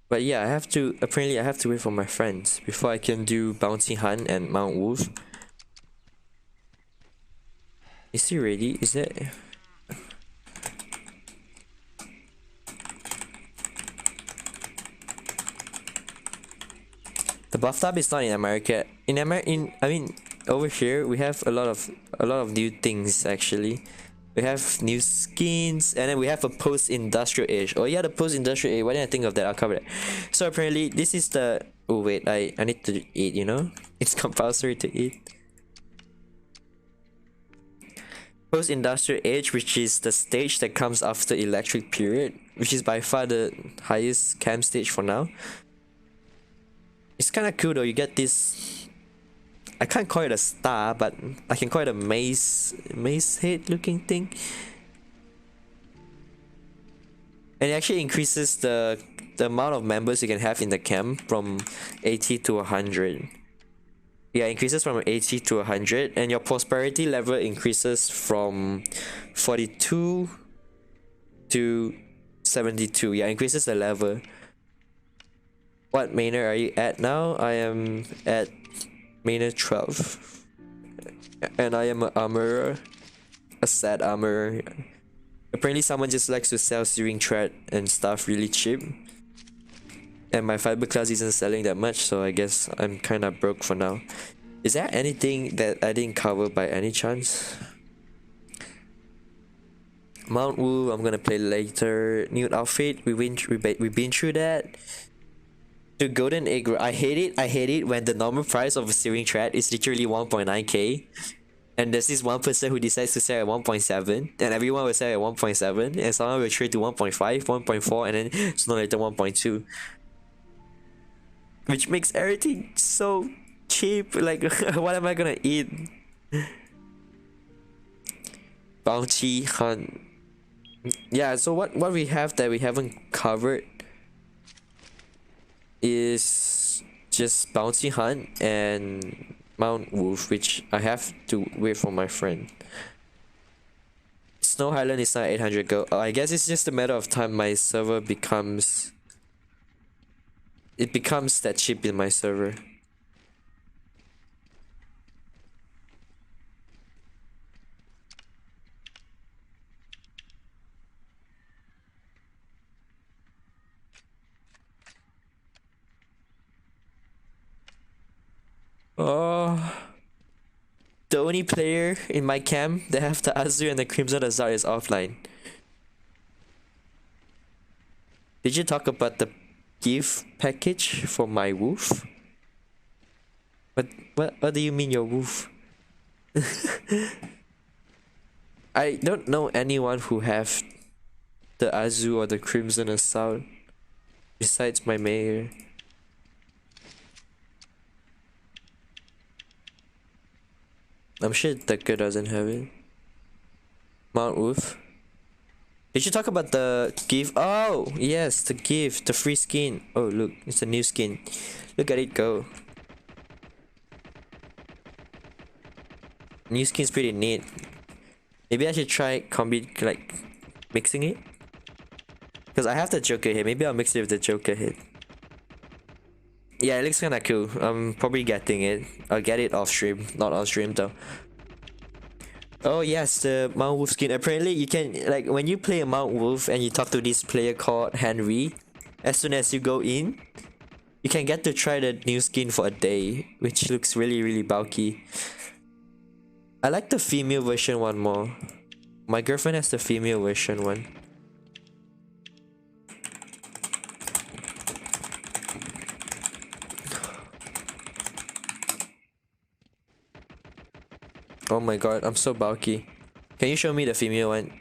But yeah, apparently I have to wait for my friends before I can do Bounty Hunt and Mount Wolf. Is he ready? Is that... The bathtub is not in America. I mean, over here we have a lot of new things actually. We have new skins, and then we have a post-industrial age. Oh yeah, the post-industrial age. Why didn't I think of that? I'll cover that. So apparently, this is the... Oh wait, I need to eat. It's compulsory to eat. Post-industrial age, which is the stage that comes after electric period, which is by far the highest camp stage for now. It's kind of cool though. You get this... I can't call it a star, but I can call it a maze head looking thing. And it actually increases the amount of members you can have in the camp from 80 to 100. Yeah, it increases from 80 to 100, and your prosperity level increases from 42 to 72. Yeah, increases the level. What manor are you at now? I am at manor 12. And I am an armorer. A sad armorer. Apparently someone just likes to sell searing thread and stuff really cheap. And my fiber class isn't selling that much, so I guess I'm kinda broke for now. Is there anything that I didn't cover by any chance? Mount Wu, I'm gonna play later. New outfit, we've been through that. The golden egg, I hate it when the normal price of a searing thread is literally 1.9k. And there's this one person who decides to sell at 1.7, and everyone will sell at 1.7, and someone will trade to 1.5, 1.4, and then sooner or later 1.2. Which makes everything so cheap. Like, what am I gonna eat? Bounty Hunt. Yeah, so what we have that we haven't covered is just Bounty Hunt and Mount Wolf, which I have to wait for my friend. Snow Highland is not 800 gold. I guess it's just a matter of time my server becomes... It becomes that cheap in my server. Oh, the only player in my camp that have the Azure and the Crimson Azar is offline. Did you talk about the gift package for my wolf? What do you mean your wolf? I don't know anyone who have the Azu or the Crimson Assault besides my mayor. I'm sure Decker doesn't have it. Mount Wolf. Did you talk about the gift? Oh, yes, the gift, the free skin. Oh, look, it's a new skin. Look at it go. New skin's pretty neat. Maybe I should try like mixing it. Because I have the Joker head. Maybe I'll mix it with the Joker head. Yeah, it looks kinda cool. I'm probably getting it. I'll get it off stream. Not on stream though. Oh yes, the Mount Wolf skin. Apparently you can, like, when you play a Mount Wolf and you talk to this player called Henry, as soon as you go in, you can get to try the new skin for a day, which looks really bulky. I like the female version one more. My girlfriend has the female version one. Oh my god, I'm so bulky. Can you show me the female one?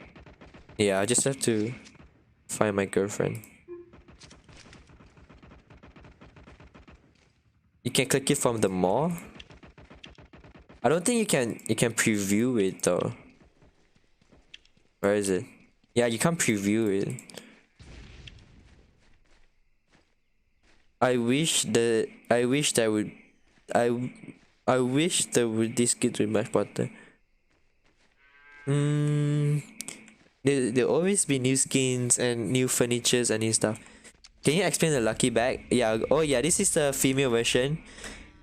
Yeah, I just have to find my girlfriend. You can click it from the mall? I don't think you can preview it though. Where is it? Yeah, you can't preview it. I wish that this kid would much better. There'll always be new skins and new furnitures and new stuff. Can you explain the lucky bag? Yeah, oh yeah, this is the female version,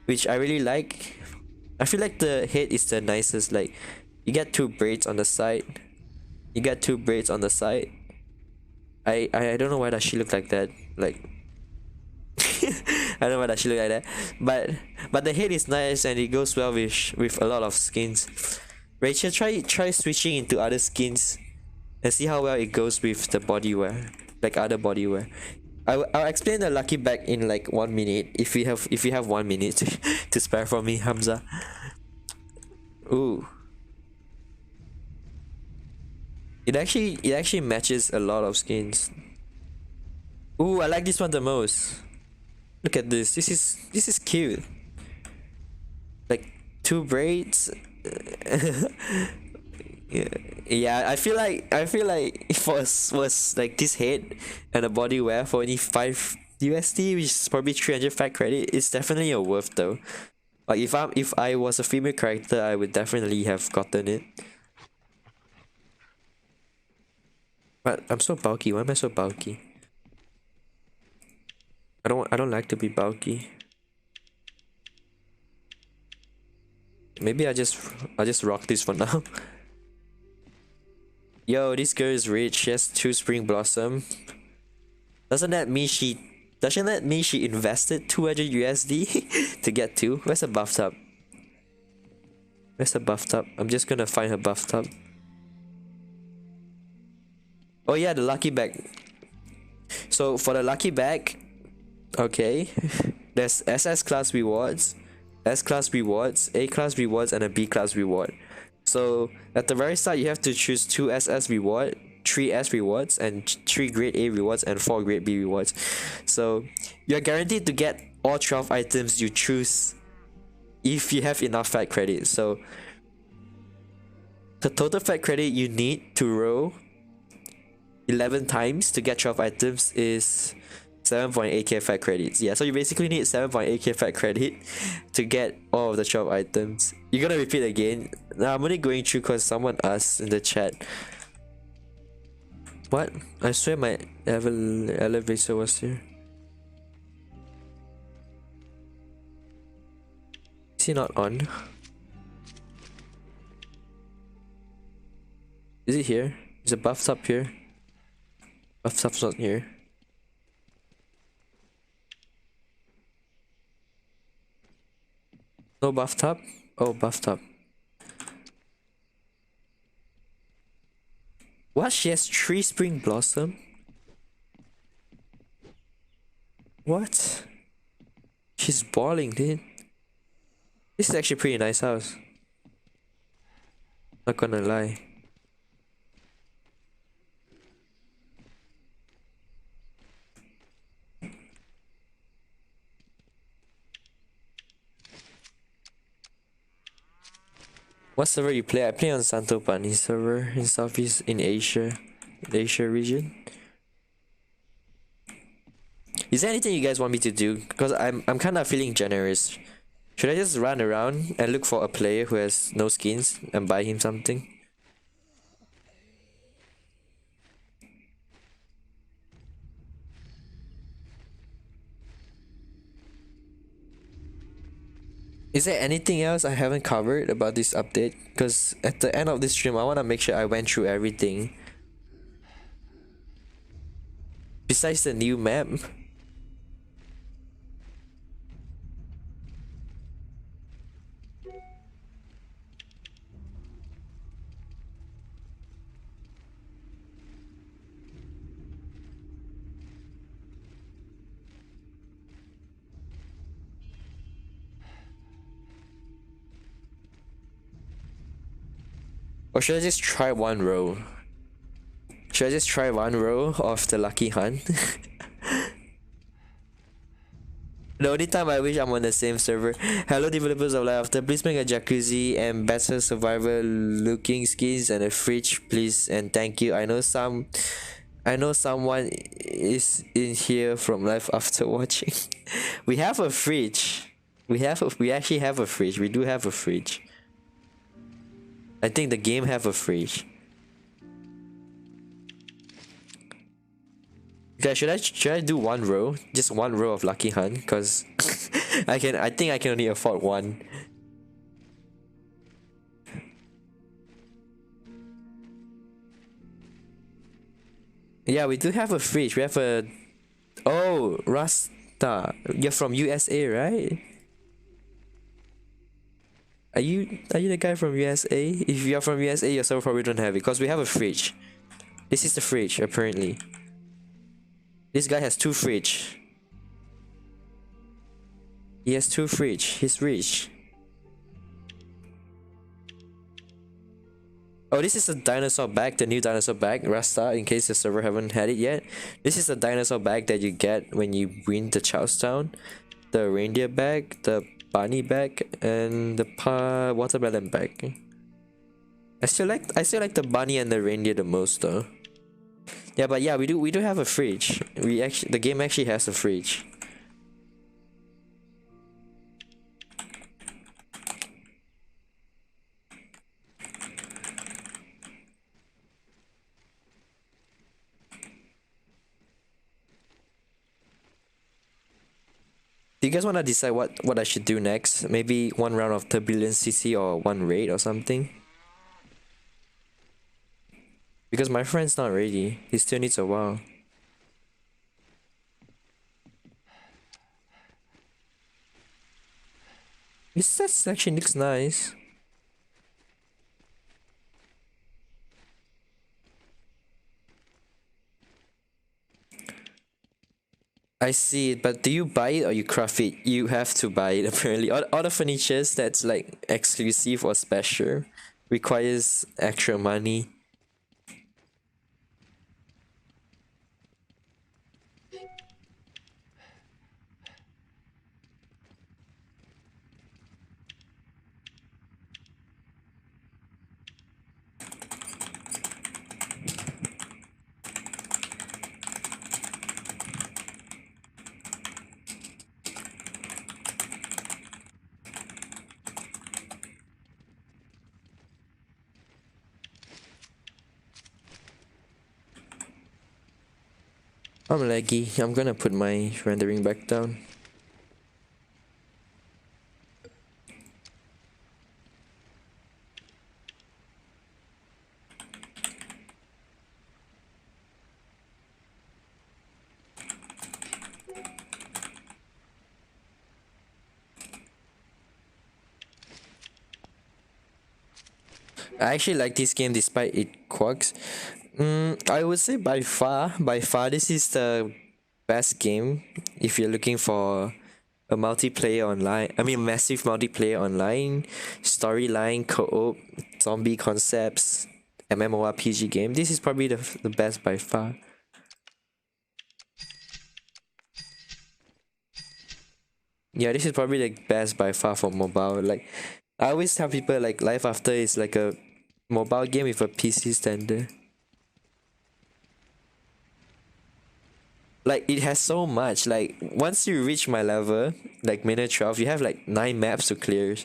which I really like. I feel like the head is the nicest. Like, you get two braids on the side. I don't know why does she look like that. Like, I don't know why does she look like that. But the head is nice and it goes well with a lot of skins. Rachel, try switching into other skins and see how well it goes with the bodywear, like other bodywear. I'll explain the lucky bag in like 1 minute if you have 1 minute to spare from me, Hamza. Ooh. It actually matches a lot of skins. Ooh, I like this one the most. Look at this. This is cute. Like two braids. Yeah, I feel like if was like this head and a body wear for only 5 USD, which is probably 300 fat credit, it's definitely a worth though. Like if I was a female character, I would definitely have gotten it. But I'm so bulky. Why am I so bulky? I don't like to be bulky. Maybe I just rock this for now. Yo, this girl is rich. She has 2 spring blossom. Doesn't that mean she invested 200 USD to get 2? Where's the buff tub? I'm just gonna find her buff tub. Oh yeah, the lucky bag. So for the lucky bag, okay, there's SS class rewards, S class rewards, A class rewards, and a B class reward. So at the very start, you have to choose 2 SS reward, 3 S rewards, and 3 grade A rewards, and 4 grade B rewards. So you're guaranteed to get all 12 items you choose if you have enough fat credit. So the total fat credit you need to roll 11 times to get 12 items is 7.8k fat credits. Yeah, so you basically need 7.8k fat credit to get all of the 12 items. You're gonna repeat again. Now I'm only going through because someone asked in the chat. What? I swear my elevator was here. Is he not on? Is it here? Is the buff top here? Buff top's not here. No bathtub? Oh, bathtub. What? She has 3 spring blossom? What? She's balling, dude. This is actually a pretty nice house. Not gonna lie. What server you play? I play on Santo Pani server in Southeast in Asia, the Asia region. Is there anything you guys want me to do? Because I'm kind of feeling generous. Should I just run around and look for a player who has no skins and buy him something? Is there anything else I haven't covered about this update? Because at the end of this stream, I want to make sure I went through everything. Besides the new map. Or should I just try one row? Should I just try one row of the lucky hunt? The only time I wish I'm on the same server. Hello developers of LifeAfter, please make a jacuzzi and better survival looking skins and a fridge please and thank you. I know someone is in here from LifeAfter watching. We have a fridge. We actually have a fridge. We do have a fridge. I think the game have a fridge. Guys, should I do one row? Just one row of lucky hunt? Cause I think I can only afford one. Yeah, we do have a fridge. We have a oh Rasta. You're from USA, right? Are you the guy from USA? If you're from USA, your server probably don't have it. Cause we have a fridge. This is the fridge, apparently. This guy has 2 fridge. He has 2 fridge. He's rich. Oh, this is a dinosaur bag, the new dinosaur bag, Rasta, in case the server haven't had it yet. This is the dinosaur bag that you get when you win the Charlestown. The reindeer bag, the bunny bag, and the watermelon bag. I still like the bunny and the reindeer the most though. Yeah, but yeah, we do have a fridge. The game actually has a fridge. Do you guys want to decide what I should do next? Maybe one round of Turbulence CC or one raid or something? Because my friend's not ready. He still needs a while. This section looks nice. I see it, but do you buy it or you craft it? You have to buy it apparently. All the furnitures that's like exclusive or special requires extra money. I'm laggy. I'm gonna put my rendering back down. I actually like this game despite it quirks. I would say by far, this is the best game if you're looking for a multiplayer online. I mean, massive multiplayer online, storyline, co-op, zombie concepts, MMORPG game. This is probably the best by far. Yeah, this is probably the best by far for mobile. Like, I always tell people like LifeAfter is like a mobile game with a PC standard. Like it has so much. Like once you reach my level, like minute 12, you have like 9 maps to clear.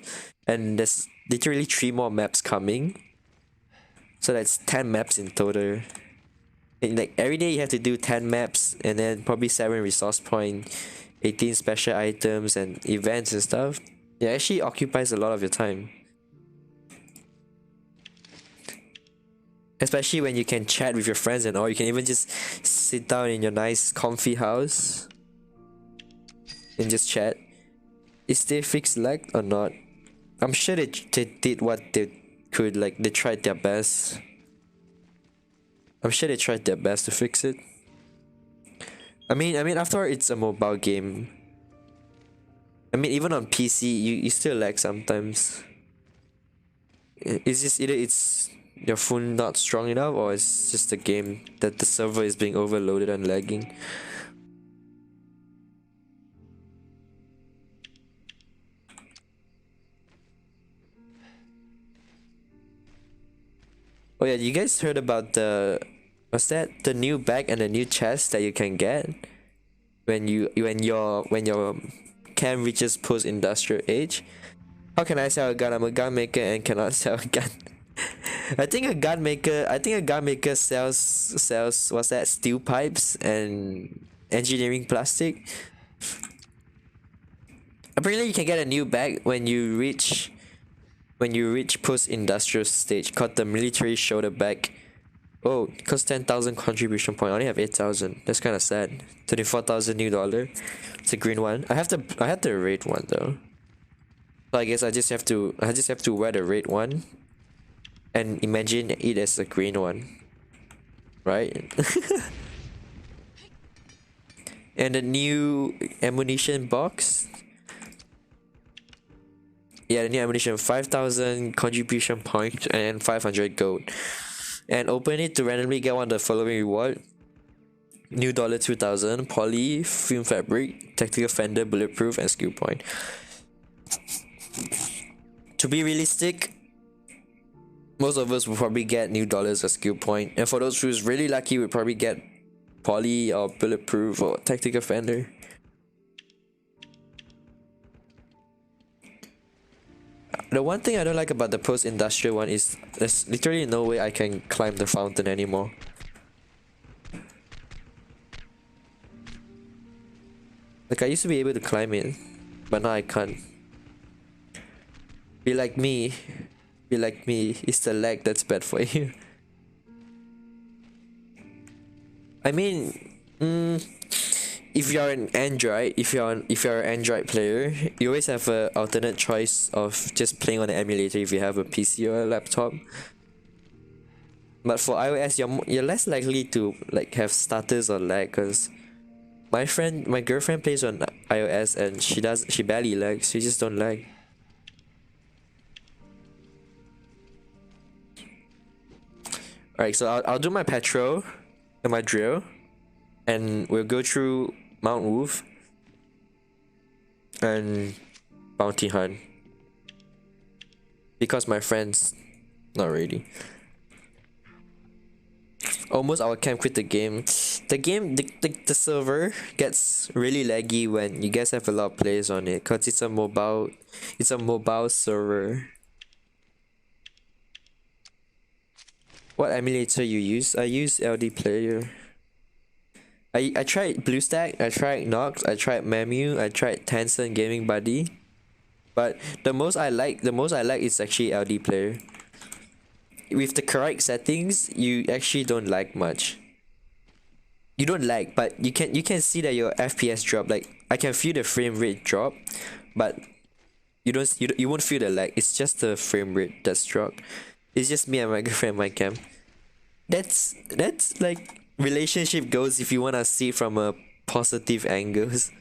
And there's literally 3 more maps coming. So that's 10 maps in total. And like every day you have to do 10 maps and then probably 7 resource point, 18 special items and events and stuff. It actually occupies a lot of your time. Especially when you can chat with your friends and all. You can even just sit down in your nice comfy house and just chat. Is they fixed lag or not? I'm sure they did what they could. Like they tried their best. I'm sure they tried their best to fix it. I mean after all, it's a mobile game. I mean even on PC you still lag sometimes. It's just either it's your phone not strong enough or it's just the game that the server is being overloaded and lagging. Oh yeah, you guys heard about what's that? The new bag and the new chest that you can get when your cam reaches post-industrial age. How can I sell a gun? I'm a gun maker and cannot sell a gun. I think a gun maker sells what's that, steel pipes and engineering plastic. Apparently you can get a new bag when you reach post-industrial stage called the military shoulder bag. Oh, it costs 10,000 contribution point. I only have 8,000. That's kind of sad. 24,000 new dollar. It's a green one. I have the red one though. So I guess I just have to wear the red one and imagine it as a green one. Right? And the new ammunition box. Yeah, the new ammunition, 5,000 contribution points and 500 gold. And open it to randomly get one of the following reward. New dollar 2,000, poly, fume fabric, tactical fender, bulletproof, and skill point. To be realistic, most of us will probably get new dollars or skill point. And for those who's really lucky, we'll probably get poly or bulletproof or tactical fender. The one thing I don't like about the post-industrial one is there's literally no way I can climb the fountain anymore. Like I used to be able to climb it, but now I can't. Be like me. It's the lag that's bad for you. I mean, if you're an Android, if you're an Android player, you always have an alternate choice of just playing on the emulator if you have a PC or a laptop. But for iOS, you're less likely to like have stutters or lag, because my girlfriend plays on iOS and she barely lags. She just don't lag. Alright, so I'll do my patrol and my drill, and we'll go through Mount Wolf and Bounty Hunt because my friend's not ready. Almost our camp quit the game. The server gets really laggy when you guys have a lot of players on it, cause it's a mobile server. What emulator you use? I use LD Player. I tried BlueStack, I tried Nox, I tried Memu, I tried Tencent Gaming Buddy, but the most I like is actually LD Player. With the correct settings, you actually don't lag much. You don't lag, but you can see that your FPS drop. Like I can feel the frame rate drop, but you won't feel the lag. It's just the frame rate that's dropped. It's just me and my girlfriend in my camp. That's like relationship goals if you wanna see from a positive angles.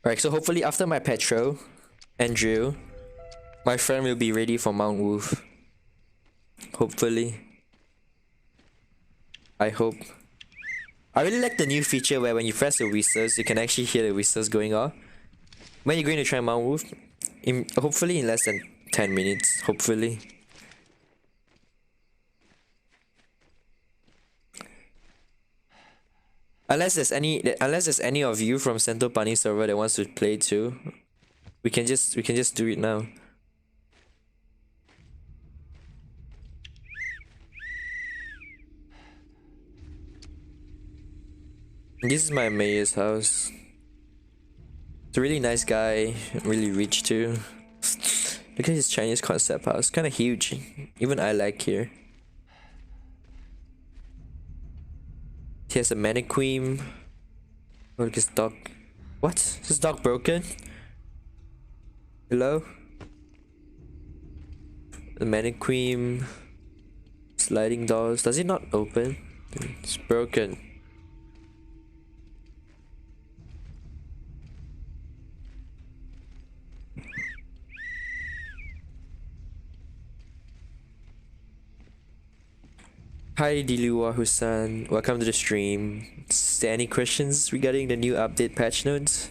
Alright, so hopefully after my petrol and drill, my friend will be ready for Mount Wolf. Hopefully. I hope. I really like the new feature where when you press the whistles, you can actually hear the whistles going off. When you're going to try Mount Wolf, hopefully in less than 10 minutes. Hopefully. Unless there's any of you from Cento Pani server that wants to play too, we can just do it now. This is my mayor's house. It's a really nice guy, really rich too. Look at his Chinese concept house, kind of huge. Even I like here. He has a mannequin. Look at his dog. What? Is his dog broken? Hello? The mannequin. Sliding doors. Does it not open? It's broken. Hi Dilua Hussan, welcome to the stream. Is there any questions regarding the new update patch notes?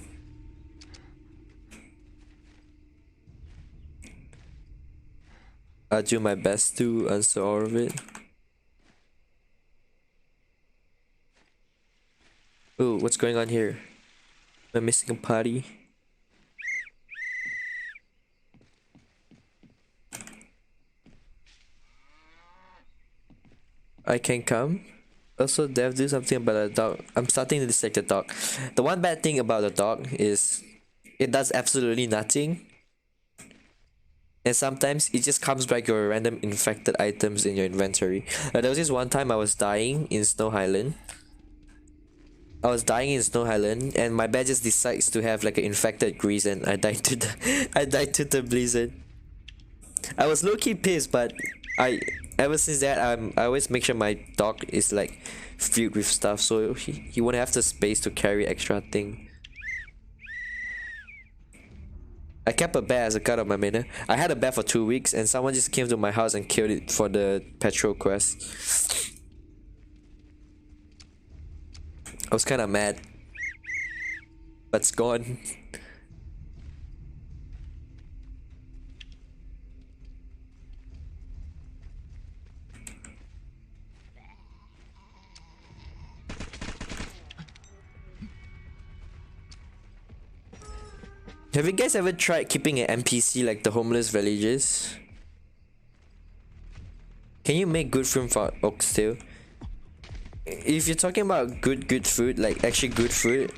I'll do my best to answer all of it. Oh, what's going on here? Am I missing a party? I can come. Also, Dev, do something about the dog. I'm starting to dislike the dog. The one bad thing about the dog is it does absolutely nothing. And sometimes it just comes back your random infected items in your inventory. There was this one time I was dying in Snow Highland. And my bed just decides to have like an infected grease and I died to the blizzard. I was low-key pissed, but ever since that I always make sure my dog is like filled with stuff so he won't have the space to carry extra thing. I kept a bear as a cut of my mana. I had a bear for 2 weeks and someone just came to my house and killed it for the petrol quest. I was kinda mad. But it's gone. Have you guys ever tried keeping an NPC like the homeless villagers? Can you make good food for oxtail? If you're talking about good food, like actually good food,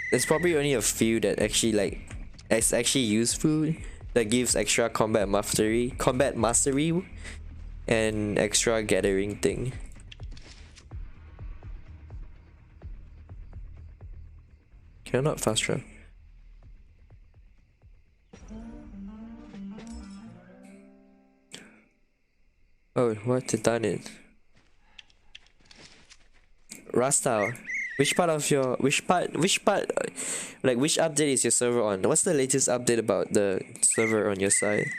there's probably only a few that actually like is actually useful, that gives extra combat mastery and extra gathering thing. Can I not fast travel? Oh, what? They done it. Rasta, which update is your server on? What's the latest update about the server on your side?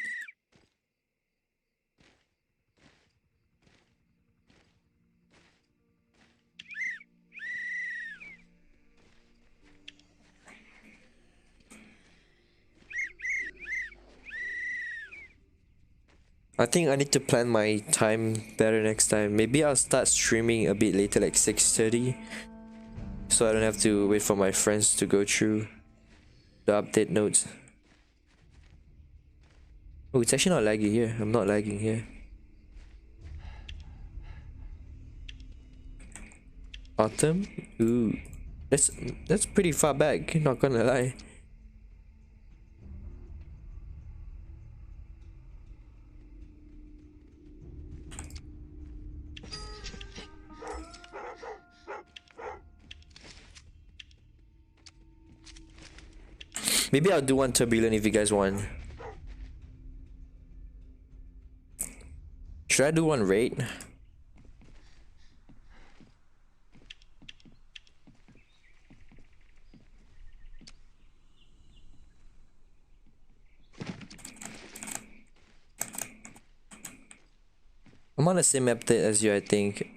I think I need to plan my time better next time. Maybe I'll start streaming a bit later, like 6:30, so I don't have to wait for my friends to go through. the update notes. Oh, it's actually not laggy here. I'm not lagging here. Autumn? Ooh. That's pretty far back, not gonna lie. Maybe I'll do one turbulent if you guys want. Should I do one raid? I'm on the same update as you, I think.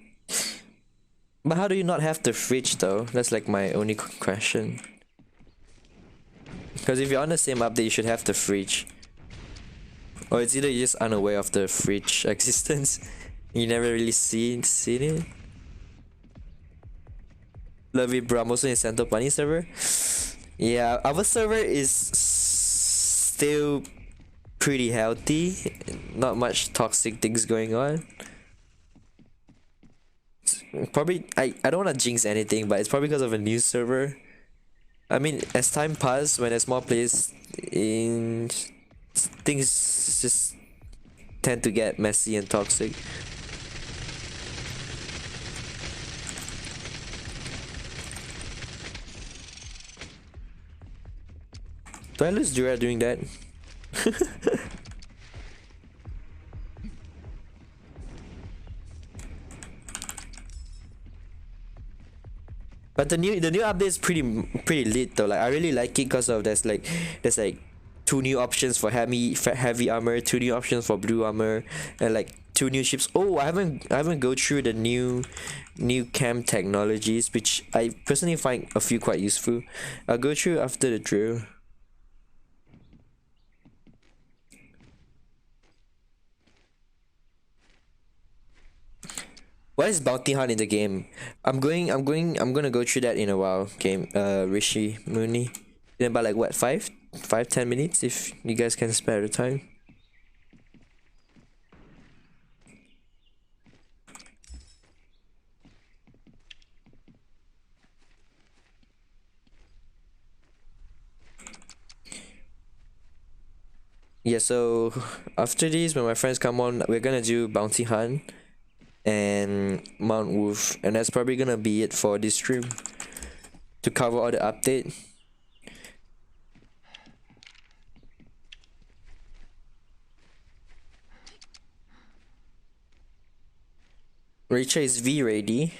But how do you not have the fridge though? That's like my only question. Because if you're on the same update, you should have the fridge. Or it's either you're just unaware of the fridge existence. You never really seen it. Love it, bro. I'm also in Santo Pani server. Yeah, our server is still pretty healthy. Not much toxic things going on. Probably, I don't want to jinx anything, but it's probably because of a new server. I mean, as time passes, when there's more players in, things just tend to get messy and toxic. Do I lose Jura doing that? But the new update is pretty lit though. Like I really like it because of there's like 2 new options for heavy armor, 2 new options for blue armor, and like 2 new ships. Oh, I haven't go through the new camp technologies, which I personally find a few quite useful. I'll go through after the drill. What is bounty hunt in the game? I'm gonna go through that in a while. Game Rishi Mooney. In about like what 5-10 minutes if you guys can spare the time. Yeah, so after this, when my friends come on, we're gonna do bounty hunt and Mount Wolf, and that's probably gonna be it for this stream to cover all the update. Rachel is V ready.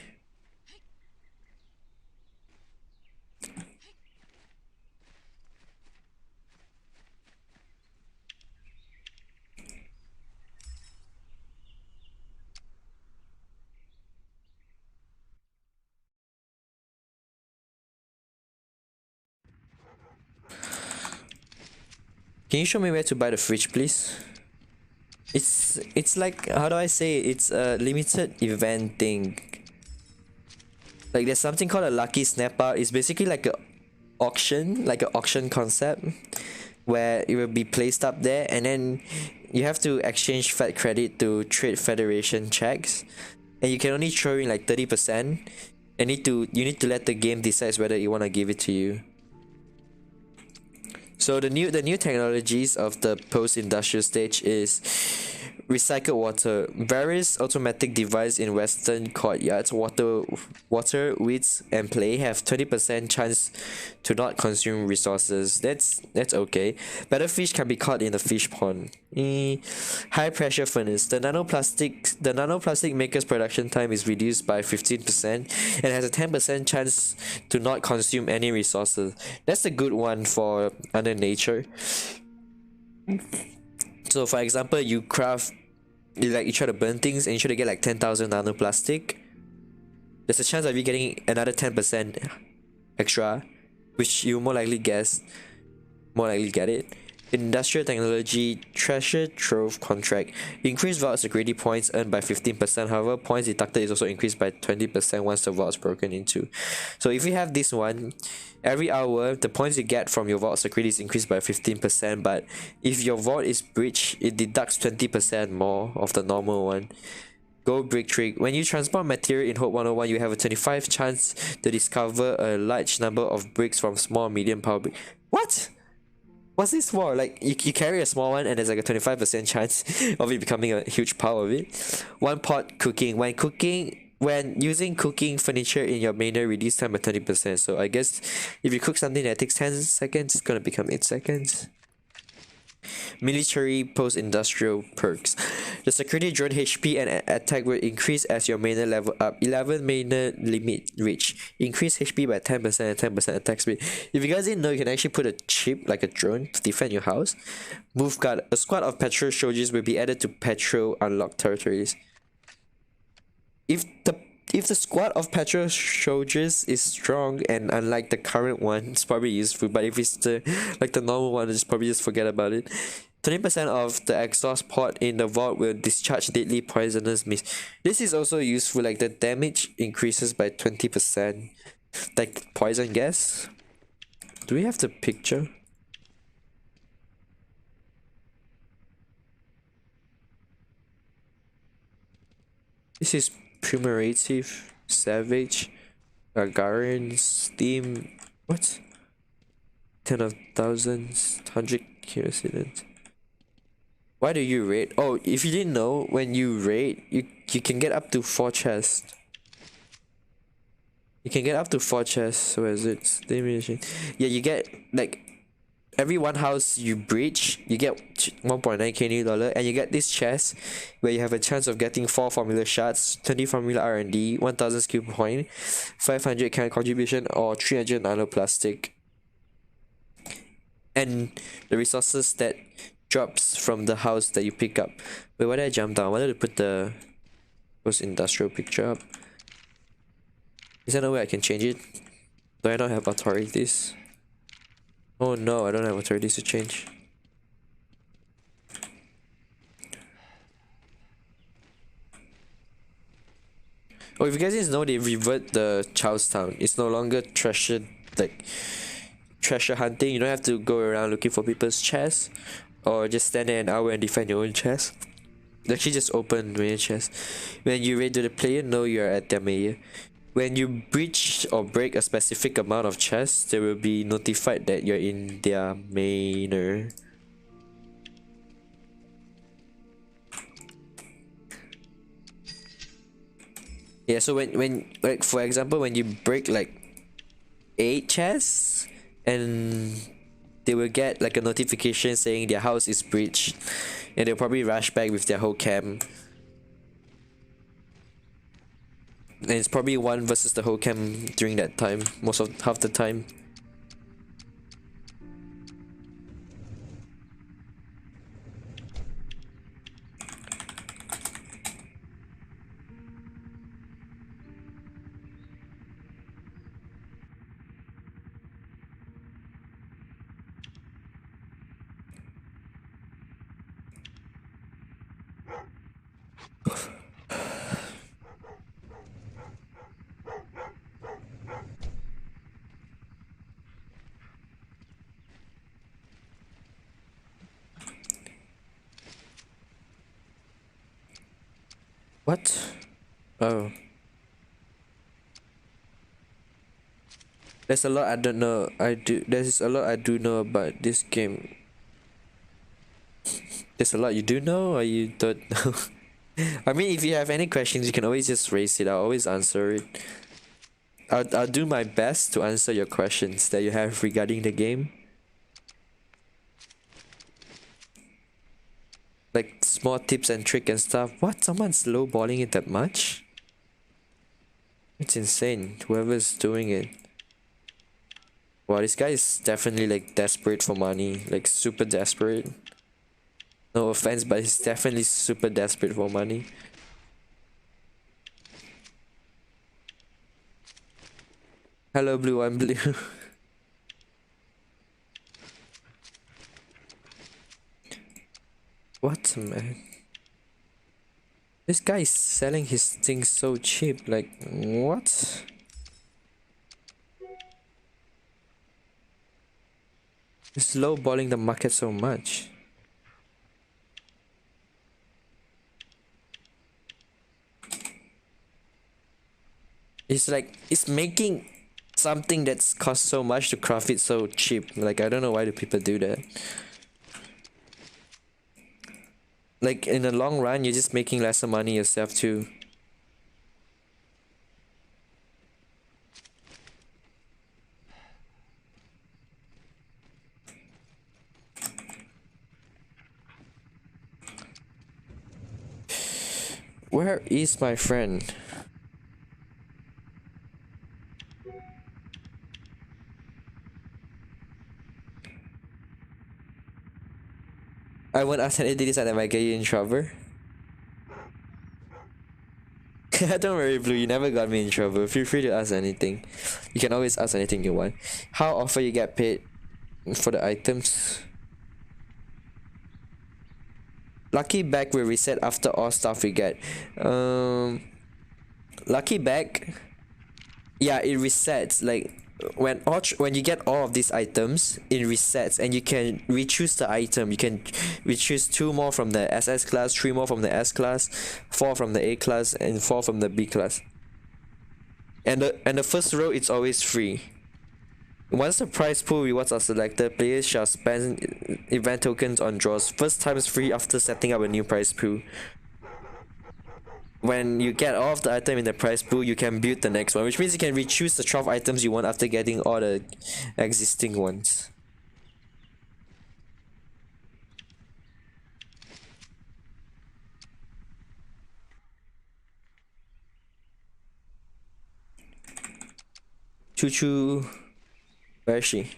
Can you show me where to buy the fridge, please? It's like, how do I say it? It's a limited event thing. Like there's something called a lucky snapper. It's basically like an auction concept where it will be placed up there, and then you have to exchange Fed credit to trade Federation checks, and you can only throw in like 30%. You need to let the game decide whether you want to give it to you. So the new technologies of the post-industrial stage is recycled water. Various automatic devices in Western courtyards, water, weeds, and play have 20% chance to not consume resources. That's okay. Better fish can be caught in the fish pond. High pressure furnace. The nanoplastic maker's production time is reduced by 15% and has a 10% chance to not consume any resources. That's a good one for under nature. So for example, you try to burn things and you try to get like 10,000 nanoplastic. There's a chance of you getting another 10% extra, which you more likely get it. Industrial Technology Treasure Trove Contract. Increased vault security points earned by 15%. However, points deducted is also increased by 20% once the vault is broken into. So if you have this one, every hour the points you get from your vault security is increased by 15%. But if your vault is breached, it deducts 20% more of the normal one. Gold brick trick. When you transport material in Hope 101, you have a 25 chance to discover a large number of bricks from small, medium power brick. What? What's this for? Like, you carry a small one and there's like a 25% chance of it becoming a huge pile of it. One pot cooking. When using cooking furniture in your manor, reduce time by 30%. So I guess if you cook something that takes 10 seconds, it's gonna become 8 seconds. Military post-industrial perks. The security drone HP and attack will increase as your manor level up. 11 manor limit reach. Increase HP by 10% and 10% attack speed. If you guys didn't know, you can actually put a chip like a drone to defend your house. Move guard. A squad of patrol soldiers will be added to patrol unlocked territories. If the squad of patrol soldiers is strong and unlike the current one, it's probably useful. But if it's the normal one, just probably just forget about it. 20% of the exhaust pot in the vault will discharge deadly poisonous mist. This is also useful, like the damage increases by 20%. Like poison gas. Do we have the picture? This is Primitive, Savage, Gagarin, Steam. What? 10 of thousands, 100 residents. Why do you raid? Oh, if you didn't know, when you raid, you can get up to 4 chests. You can get up to 4 chests. Where is it? Yeah, you get like every one house you breach, you get 1.9k new dollar, and you get this chest where you have a chance of getting 4 formula shards, 20 formula R&D, 1000 skill point, 500 can contribution, or 300 nanoplastic. And the resources that drops from the house that you pick up. Wait, why did I jump down? I wanted to put the post-industrial picture up. Is there no way I can change it? Do I not have authorities? Oh no, I don't have authorities to change. Oh, if you guys didn't know, they revert the Charlestown. It's no longer treasure hunting. You don't have to go around looking for people's chests or just stand there an hour and defend your own chest. They actually just open mayor chest. When you raid to the player, know you're at their mayor. When you breach or break a specific amount of chests, they will be notified that you're in their manor. Yeah, so when like for example, when you break like 8 chests, and they will get like a notification saying their house is breached, and they'll probably rush back with their whole camp. And it's probably 1 versus the whole camp during that time, half the time. What? Oh. There's a lot I don't know. There's a lot I do know about this game. There's a lot you do know or you don't know. I mean, if you have any questions, you can always just raise it. I'll always answer it. I'll do my best to answer your questions that you have regarding the game. Like small tips and trick and stuff. What? Someone's lowballing it that much? It's insane. Whoever's doing it. Wow, this guy is definitely like desperate for money. Like super desperate. No offense, but he's definitely super desperate for money. Hello, Blue, I'm Blue. What, man? This guy is selling his things so cheap. Like, what? He's lowballing the market so much. It's like, it's making something that's cost so much to craft it so cheap. Like, I don't know why do people do that. Like, in the long run, you're just making lesser money yourself too. Where is my friend? I won't ask anything this and I might get you in trouble. Don't worry, Blue, you never got me in trouble. Feel free to ask anything. You can always ask anything you want. How often you get paid for the items? Lucky Bag will reset after all stuff we get. Lucky Bag, yeah, it resets. Like when you get all of these items, it resets, and you can re-choose the item. You can re-choose 2 more from the SS class, 3 more from the S class, 4 from the A class, and 4 from the B class. And the first row, it's always free. Once the prize pool rewards are selected, players shall spend event tokens on draws. First time is free after setting up a new prize pool. When you get all of the item in the prize pool, you can build the next one, which means you can re-choose the 12 items you want after getting all the existing ones. Choo choo. Where is she?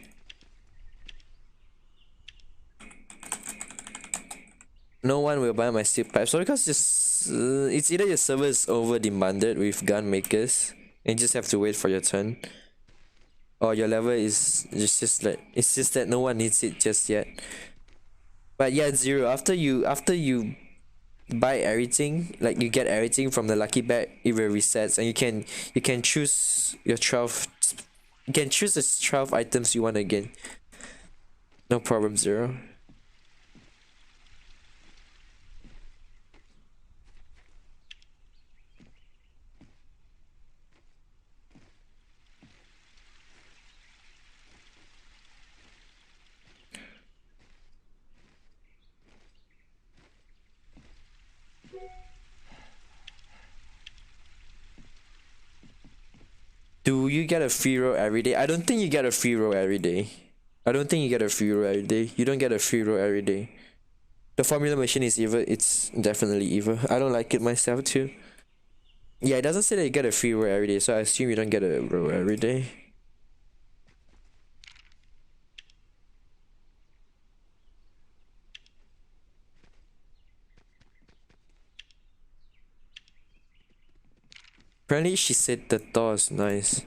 No one will buy my steel pipe. So because it's either your server is over demanded with gun makers and you just have to wait for your turn, or your level is just like, it's just that no one needs it just yet. But yeah, Zero, after you buy everything, like you get everything from the lucky bag, it will resets, and you can choose your 12. You can choose the 12 items you want again. No problem, Zero. Do you get a free roll every day? I don't think you get a free roll every day. I don't think you get a free roll every day. You don't get a free roll every day. The formula machine is evil. It's definitely evil. I don't like it myself too. Yeah, it doesn't say that you get a free roll every day, so I assume you don't get a roll every day. Apparently she said the door is nice.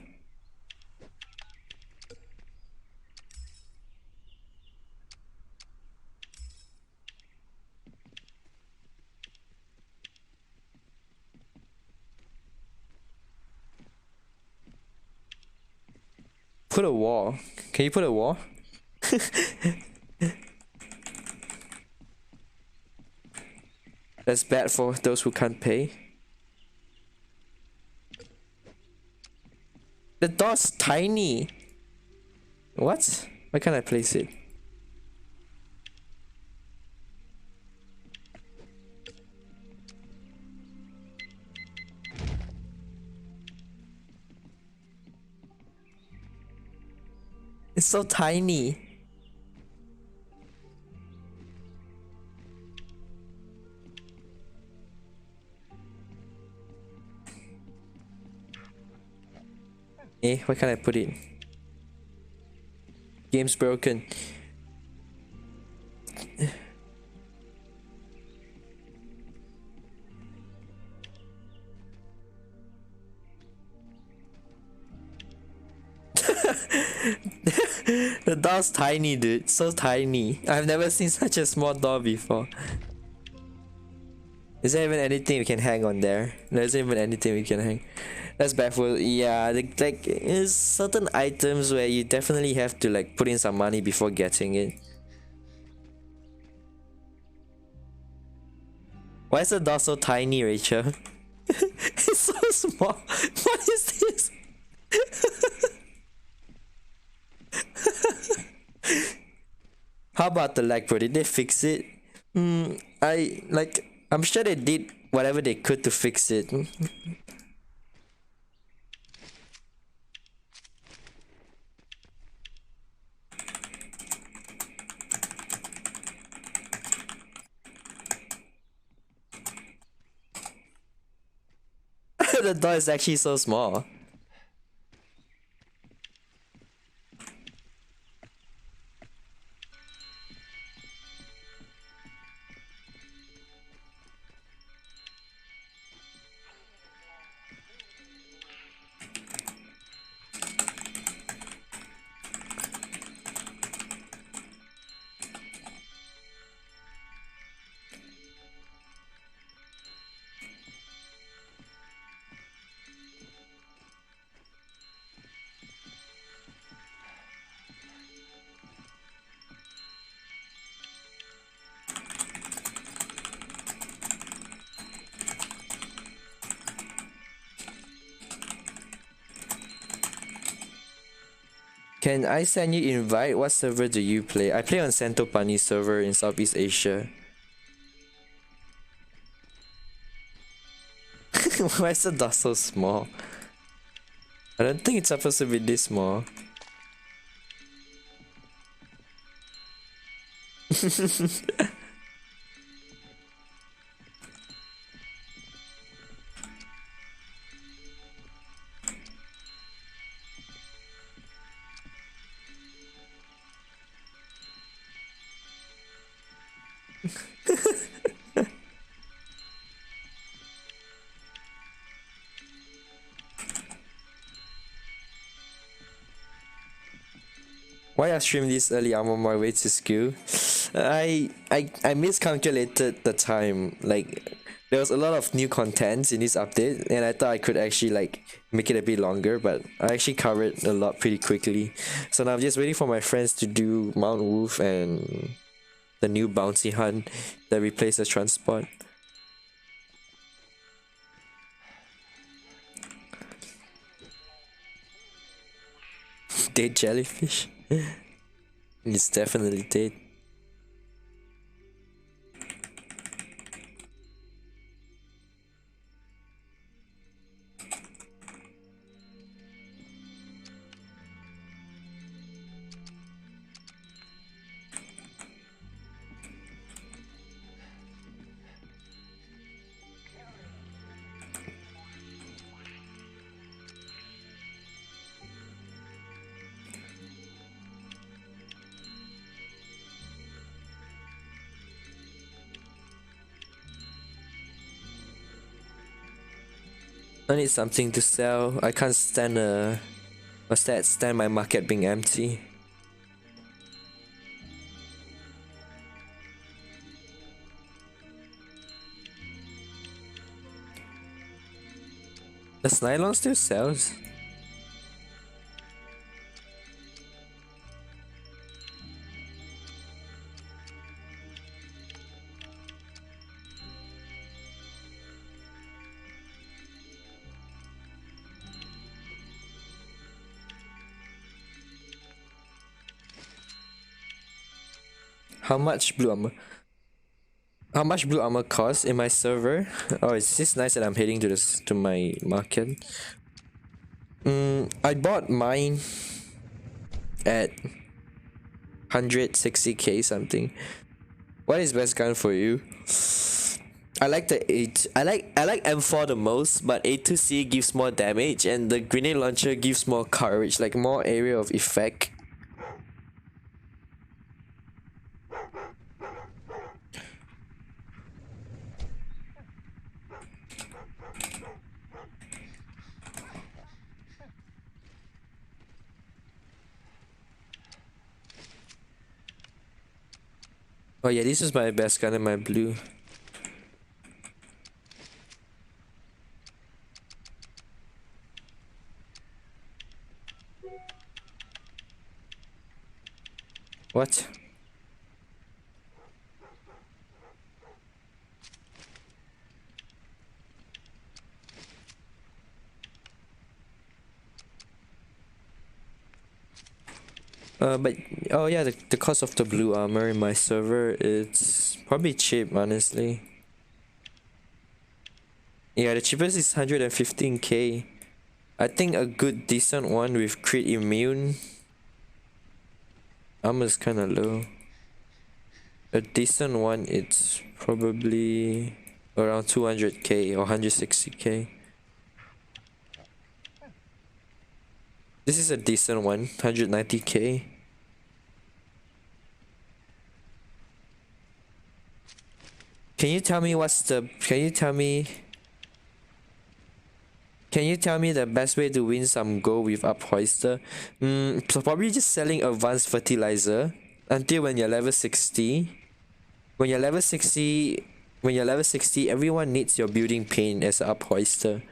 Put a wall. Can you put a wall? That's bad for those who can't pay. The door's tiny. What? Why can't I place it? It's so tiny. Why can't I put it? Game's broken. The door's tiny, dude. So tiny. I've never seen such a small door before. Is there even anything we can hang on there? There isn't even anything we can hang. That's baffled. Yeah, like there's certain items where you definitely have to like put in some money before getting it. Why is the door so tiny, Rachel? It's so small. What is this? How about the lag, bro? Did they fix it? I'm sure they did whatever they could to fix it. The door is actually so small. Can I send you invite? What server do you play? I play on Santopani server in Southeast Asia. Why is the door so small? I don't think it's supposed to be this small. Why I stream this early? I'm on my way to school. I miscalculated the time. Like there was a lot of new contents in this update, and I thought I could actually like make it a bit longer, but I actually covered a lot pretty quickly. So now I'm just waiting for my friends to do Mount Wolf and the new bouncy hunt that replaces transport. Dead jellyfish. It's definitely dead. I need something to sell. I can't stand stand my market being empty. Does nylon still sells? How much blue armor? How much blue armor costs in my server? Oh, it's just nice that I'm heading to my market. I bought mine at 160k something. What is best gun for you? I like the 8. I like M4 the most, but A2C gives more damage and the grenade launcher gives more coverage, like more area of effect. Oh yeah, this is my best gun in my blue. What? But oh yeah, the cost of the blue armor in my server, it's probably cheap, honestly. Yeah, the cheapest is 115k. I think a good decent one with crit immune armor is kind of low. A decent one, it's probably around 200k or 160k. This is a decent one, 190k. Can you tell me the best way to win some gold with Uphoister? So probably just selling advanced fertilizer until when you're level 60. When you're level 60, everyone needs your building paint as an Uphoister.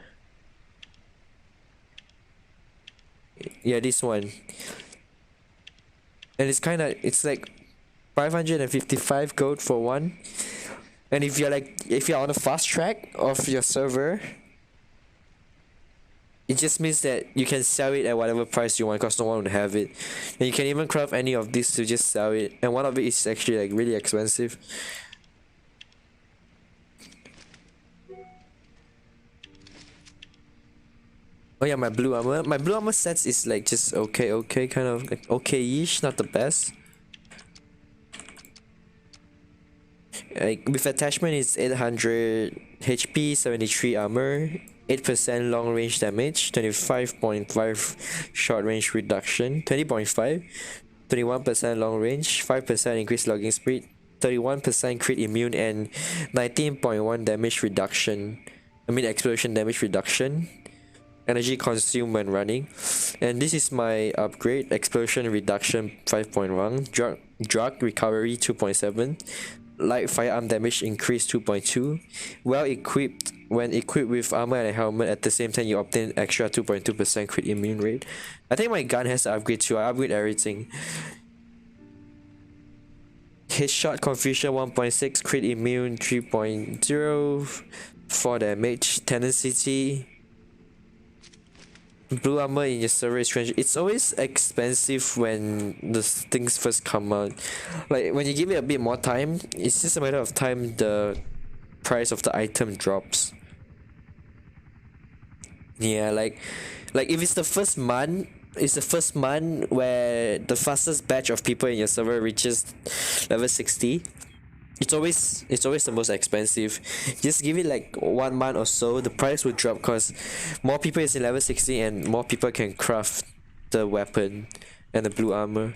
Yeah, this one. And it's like 555 gold for one. And if you're on a fast track of your server, it just means that you can sell it at whatever price you want because no one would have it. And you can even craft any of these to just sell it. And one of it is actually like really expensive. Oh yeah, my blue armor. My blue armor sets is like just okay, kind of like okay-ish, not the best. Like with attachment it's 800 HP, 73 armor, 8% long range damage, 25.5 short range reduction, 20.5, 21% long range, 5% increased logging speed, 31% crit immune, and 19.1 damage reduction. Explosion damage reduction. Energy consumed when running. And this is my upgrade: explosion reduction 5.1, drug recovery 2.7, light firearm damage increase 2.2, well equipped. When equipped with armor and a helmet at the same time, you obtain extra 2.2% crit immune rate. I think my gun has to upgrade too. I upgrade everything. Headshot confusion 1.6, crit immune 3.0, 4 damage, tenacity. Blue armor in your server is strange. It's always expensive when the things first come out. Like when you give it a bit more time, it's just a matter of time the price of the item drops. Yeah, like if it's the first month, where the fastest batch of people in your server reaches level 60. It's always the most expensive. Just give it like 1 month or so, the price will drop because more people is in level 60 and more people can craft the weapon and the blue armor.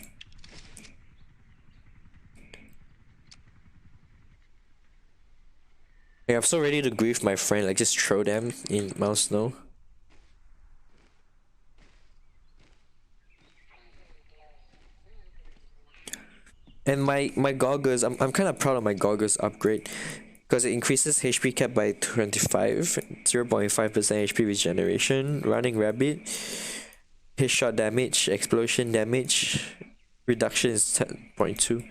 Yeah, I'm so ready to grief my friend, like just throw them in Mount Snow. And my goggles, I'm kind of proud of my goggles upgrade because it increases HP cap by 25, 0.5% HP regeneration, running rabbit, headshot damage, explosion damage, reduction is 10.2.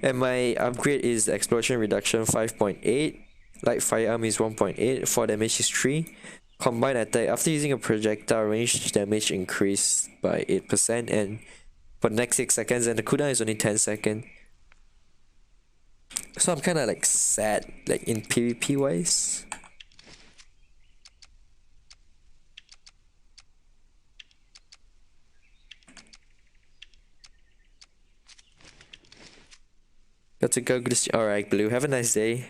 And my upgrade is explosion reduction 5.8, light firearm is 1.8, 4 damage is 3. Combined attack after using a projectile, range damage increased by 8%, and for the next 6 seconds, and the cooldown is only 10 seconds. So I'm kind of like sad, like in PvP wise. Got to go. Alright, Blue. Have a nice day.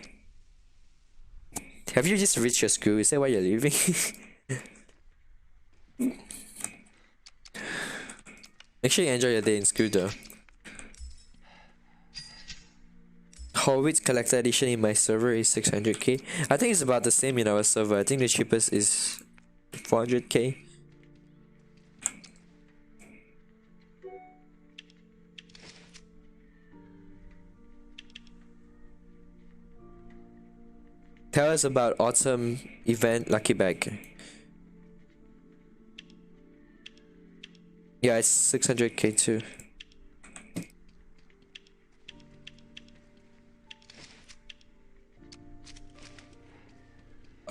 Have you just reached your school? Is that why you're leaving? Make sure you enjoy your day in school though. Horwitz Collector Edition in my server is 600k. I think it's about the same in our server. I think the cheapest is 400k. Tell us about autumn event lucky bag. Yeah, it's 600k too.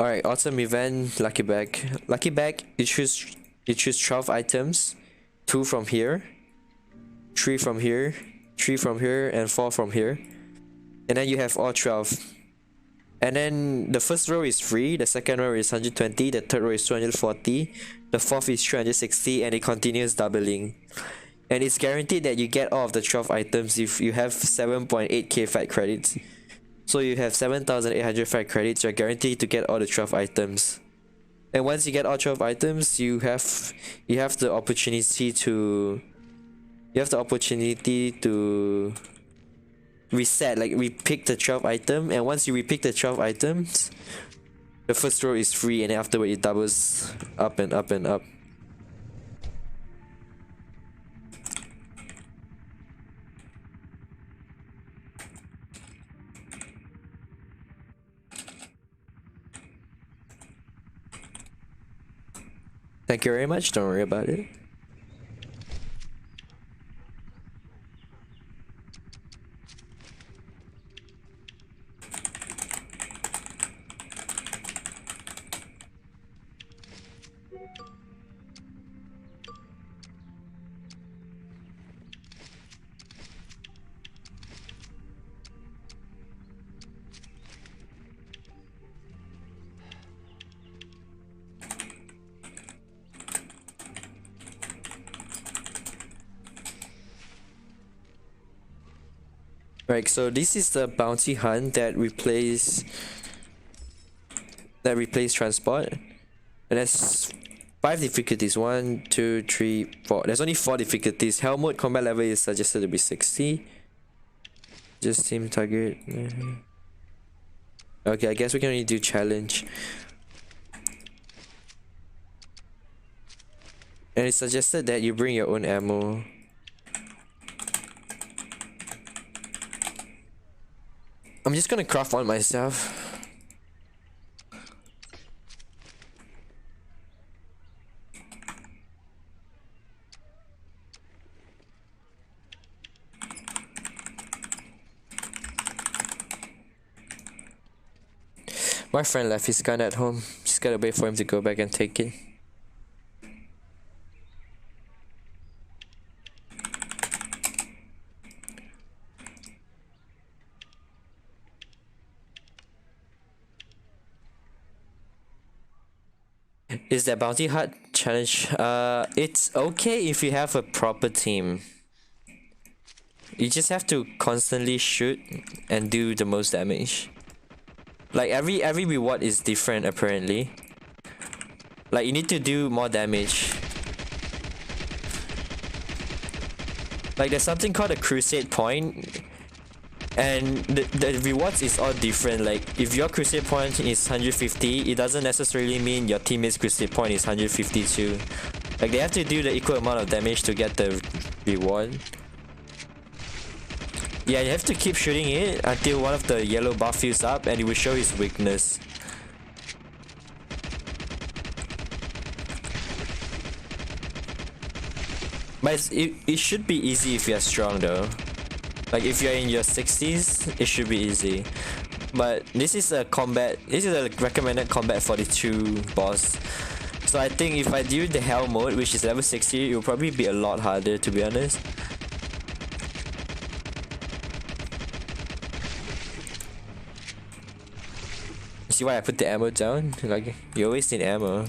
Alright, autumn event, lucky bag. Lucky bag, you choose 12 items. 2 from here, 3 from here, 3 from here, and 4 from here. And then you have all 12. And then the first row is free, the second row is 120, the third row is 240, the fourth is 360, and it continues doubling. And it's guaranteed that you get all of the 12 items if you have 7.8k fight credits. So you have 7,800 fight credits, you're guaranteed to get all the 12 items. And once you get all 12 items, you have the opportunity to reset, like repick the 12 item, and once you repick the 12 items, the first row is free, and then afterward it doubles up and up and up. Thank you very much, don't worry about it. Right, so this is the bounty hunt that replace transport, and there's 5 difficulties. 1, 2, 3, 4. There's only 4 difficulties. Hell mode combat level is suggested to be 60. Just team target. Okay, I guess we can only do challenge. And it's suggested that you bring your own ammo. I'm just gonna craft one myself. My friend left his gun at home. Just gotta wait for him to go back and take it. Is that bounty hunt challenge? It's okay if you have a proper team. You just have to constantly shoot and do the most damage. Like every reward is different apparently. Like you need to do more damage. Like there's something called a crusade point, and the rewards is all different. Like if your crusade point is 150, it doesn't necessarily mean your teammate's crusade point is 150 too. Like they have to do the equal amount of damage to get the reward. Yeah, you have to keep shooting it until one of the yellow buff fills up and it will show his weakness. But it should be easy if you're strong though. Like if you're in your 60s, it should be easy. But this is a recommended combat 42 boss. So I think if I do the hell mode, which is level 60, it will probably be a lot harder, to be honest. See why I put the ammo down? Like you always need ammo.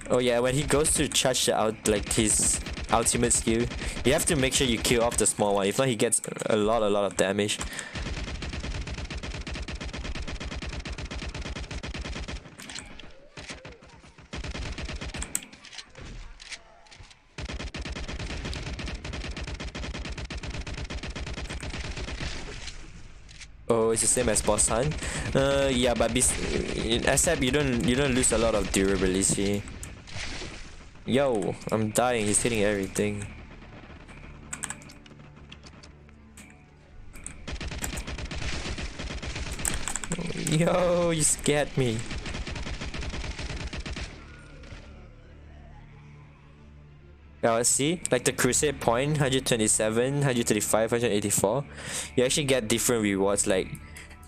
Oh yeah, when he goes to charge his ultimate skill, you have to make sure you kill off the small one. If not, he gets a lot of damage. Oh, it's the same as boss hunt. Yeah, but except you don't lose a lot of durability. Yo, I'm dying. He's hitting everything. Yo, you scared me. Now see, like the crusade point, 127, 135, 184. You actually get different rewards, like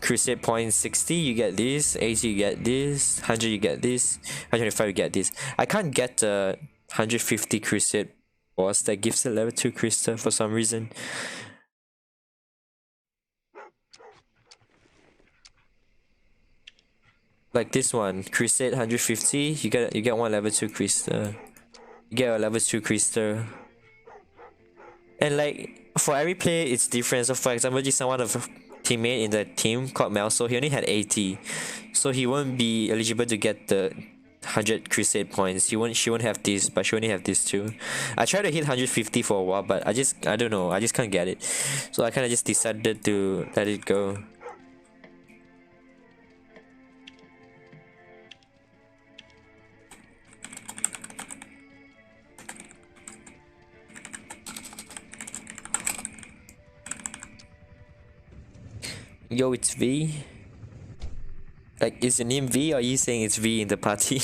crusade point 60, you get this, 80 you get this, 100 you get this, 125 you get this. I can't get the 150 crusade boss that gives a level 2 crystal for some reason. Like this one, crusade 150, you get one level 2 crystal. You get a level 2 crystal. And like for every player it's different. So for example, just someone of a teammate in the team called Mel, so he only had 80. So he won't be eligible to get the 100 crusade points. She won't have this, but she only have this too. I tried to hit 150 for a while, but I don't know, I just can't get it. So I kinda just decided to let it go. Yo, it's V. Like, is your name V, or are you saying it's V in the party?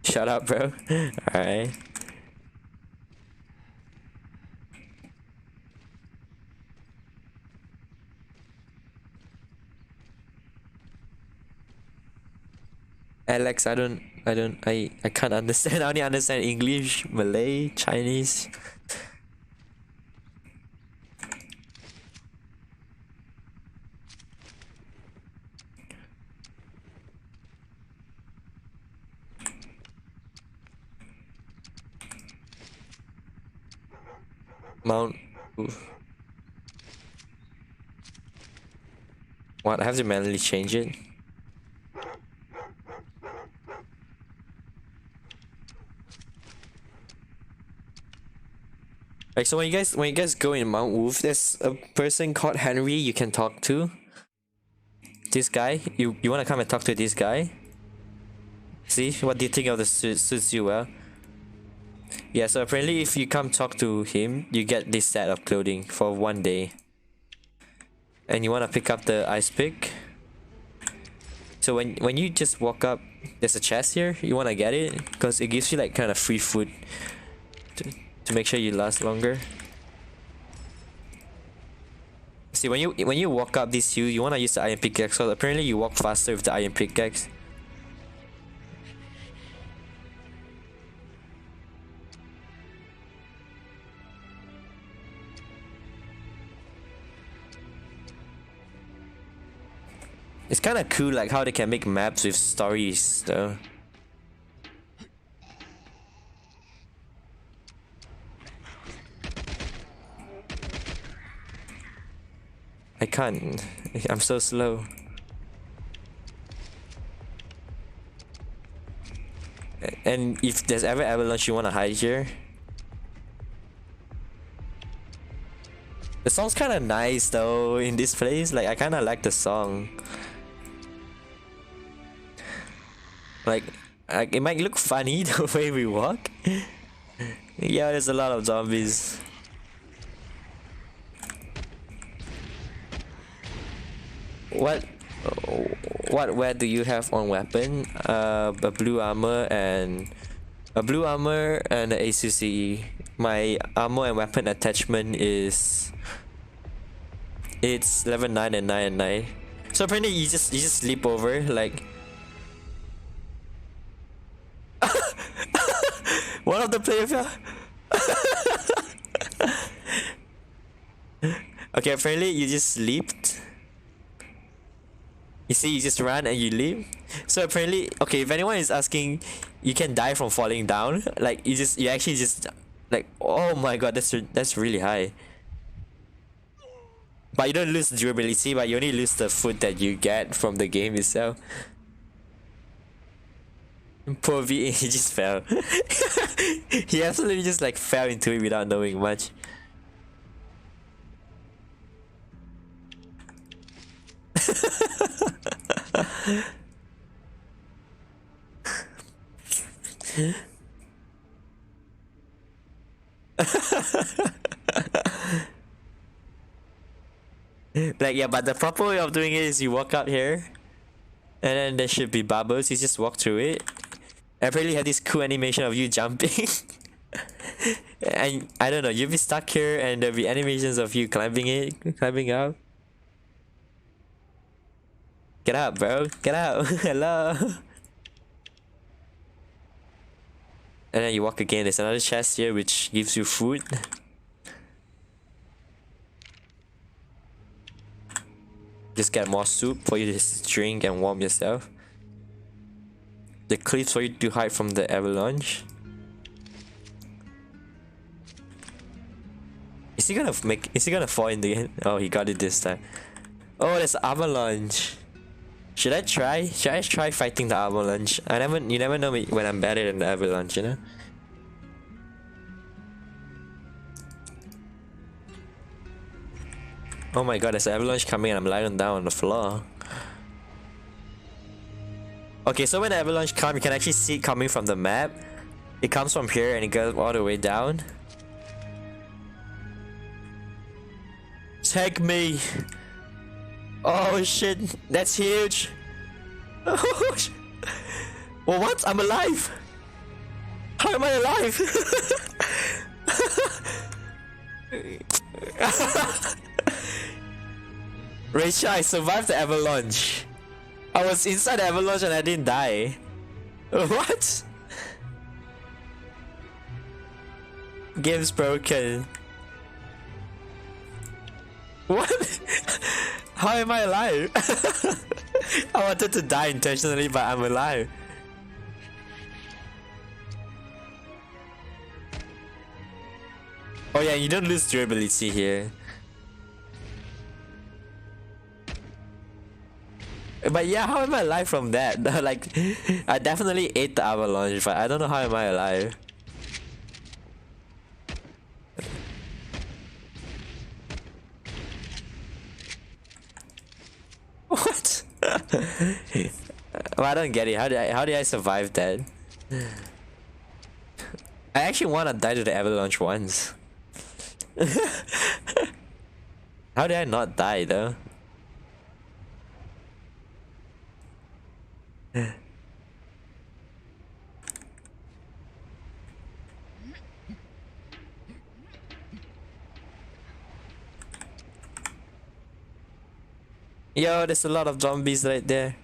Shut up, bro. Alright. Alex, I can't understand. I only understand English, Malay, Chinese. Mount. Oof. What? I have to manually change it. Like, so when you guys go in Mount Wolf, there's a person called Henry you can talk to. This guy, you wanna come and talk to this guy? See, what do you think of the suit? Suits you well? Yeah, so apparently if you come talk to him, you get this set of clothing for 1 day. And you wanna pick up the ice pick. So when you just walk up, there's a chest here. You wanna get it because it gives you like kind of free food to make sure you last longer. See, when you walk up this hill, you wanna use the iron pickaxe. So apparently you walk faster with the iron pickaxe. It's kind of cool, like how they can make maps with stories, though. I can't. I'm so slow. And if there's ever avalanche, you wanna hide here. The song's kind of nice though in this place. Like I kind of like the song. Like it might look funny the way we walk. Yeah, there's a lot of zombies. What wear do you have on weapon? A blue armor and a ACCE. My armor and weapon attachment is it's level 9 and 9 and 9. So apparently you just sleep over like one of the players. Okay, apparently you just slept. You see, you just run and you leave. So apparently, okay, if anyone is asking, you can die from falling down. Like you actually, just, you actually, just like, oh my god, that's really high. But you don't lose durability, but you only lose the food that you get from the game itself. Poor V, he just fell. He absolutely just like fell into it without knowing much. Like, yeah, but the proper way of doing it is you walk out here, and then there should be bubbles. You just walk through it. Apparently, have this cool animation of you jumping. And I don't know, you'll be stuck here, and there'll be animations of you climbing up. Get up, bro. Get out. Hello. And then you walk again. There's another chest here which gives you food. Just get more soup for you to drink and warm yourself. The cliffs for you to hide from the avalanche. Is he gonna fall in the end? Oh, he got it this time. Oh, there's avalanche. Should I try fighting the avalanche? You never know me when I'm better than the avalanche, you know? Oh my god, there's an avalanche coming and I'm lying down on the floor. Okay, so when the avalanche comes, you can actually see it coming from the map. It comes from here and it goes all the way down. Take me! Oh shit, that's huge! Oh, well, what? I'm alive! How am I alive? Rachel, I survived the avalanche. I was inside the avalanche and I didn't die. What? Game's broken. What? How am I alive? I wanted to die intentionally, but I'm alive. Oh yeah, you don't lose durability here. But yeah, how am I alive from that? Like, I definitely ate the avalanche, but I don't know how am I alive. What? Well, I don't get it. How did I survive that? I actually want to die to the avalanche once. How did I not die though? Yo, there's a lot of zombies right there.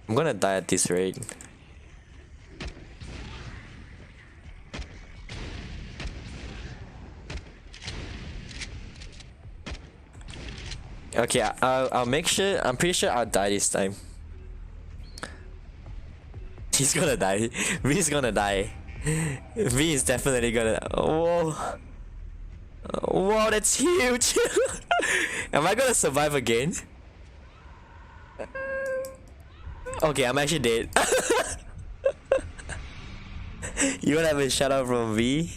I'm gonna die at this rate. Okay, I'll make sure. I'm pretty sure I'll die this time. He's gonna die. V's gonna die. V is definitely gonna. Whoa. Whoa, that's huge. Am I gonna survive again? Okay, I'm actually dead. You wanna have a shout out from V?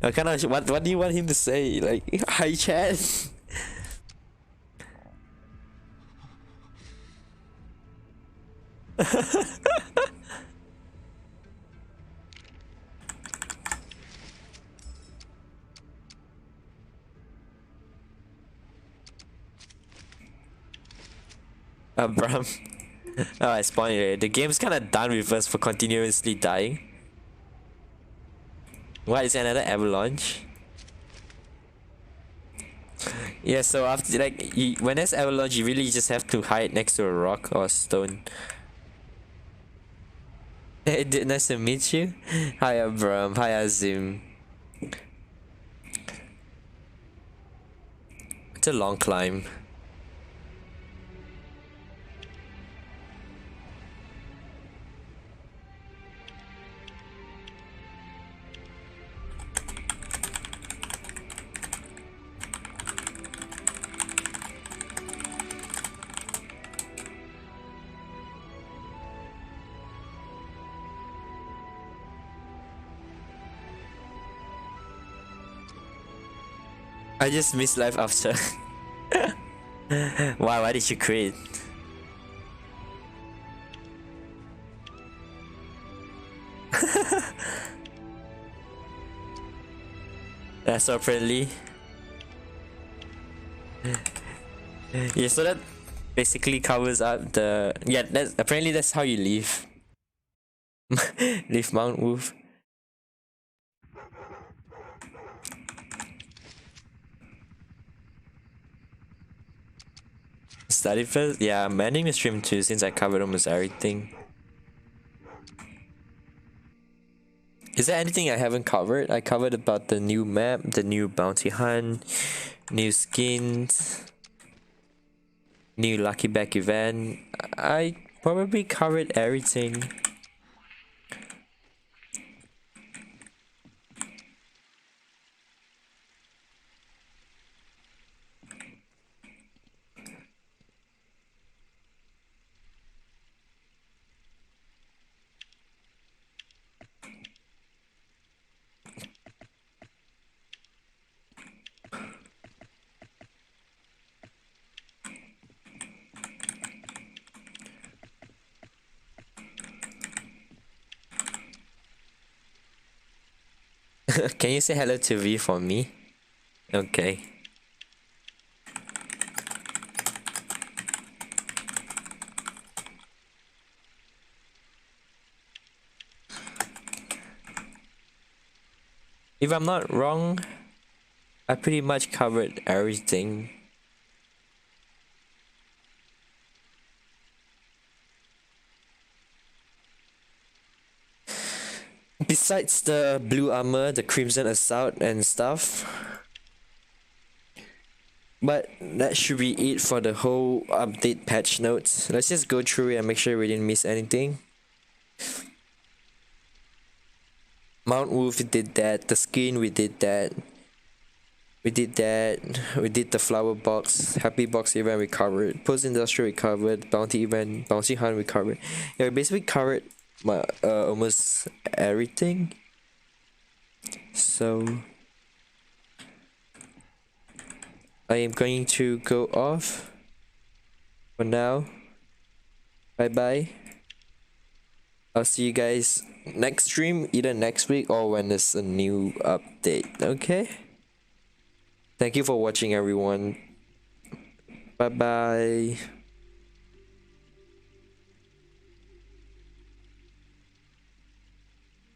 What do you want him to say? Like, hi chat? Bro. Oh, I spawned it. The game's kinda done with us for continuously dying. What is another avalanche? Yeah, so after when there's avalanche, you really just have to hide next to a rock or a stone. Hey, nice to meet you. Hi, Abram. Hi, Azim. It's a long climb. I just miss life after. Why? Why did you quit? That's so friendly. Yeah, so that basically covers up the That's apparently that's how you leave. Leave Mount Wolf. Study first. Yeah, I'm ending the stream too since I covered almost everything. Is there anything I haven't covered? I covered about the new map, the new bounty hunt, new skins, new lucky bag event. I probably covered everything. Can you say hello to V for me? Okay. If I'm not wrong, I pretty much covered everything. Besides the blue armor, the crimson assault and stuff. But that should be it for the whole update patch notes. Let's just go through it and make sure we didn't miss anything. Mount Wolf, we did that. The skin, we did that. We did that. We did the flower box, happy box event, we covered. Post industrial, we covered. Bounty event, bounty hunt, we covered. Yeah, we basically covered my almost everything. So I am going to go off for now. Bye bye. I'll see you guys next stream, either next week or when there's a new update. Okay? Thank you for watching, everyone. Bye bye.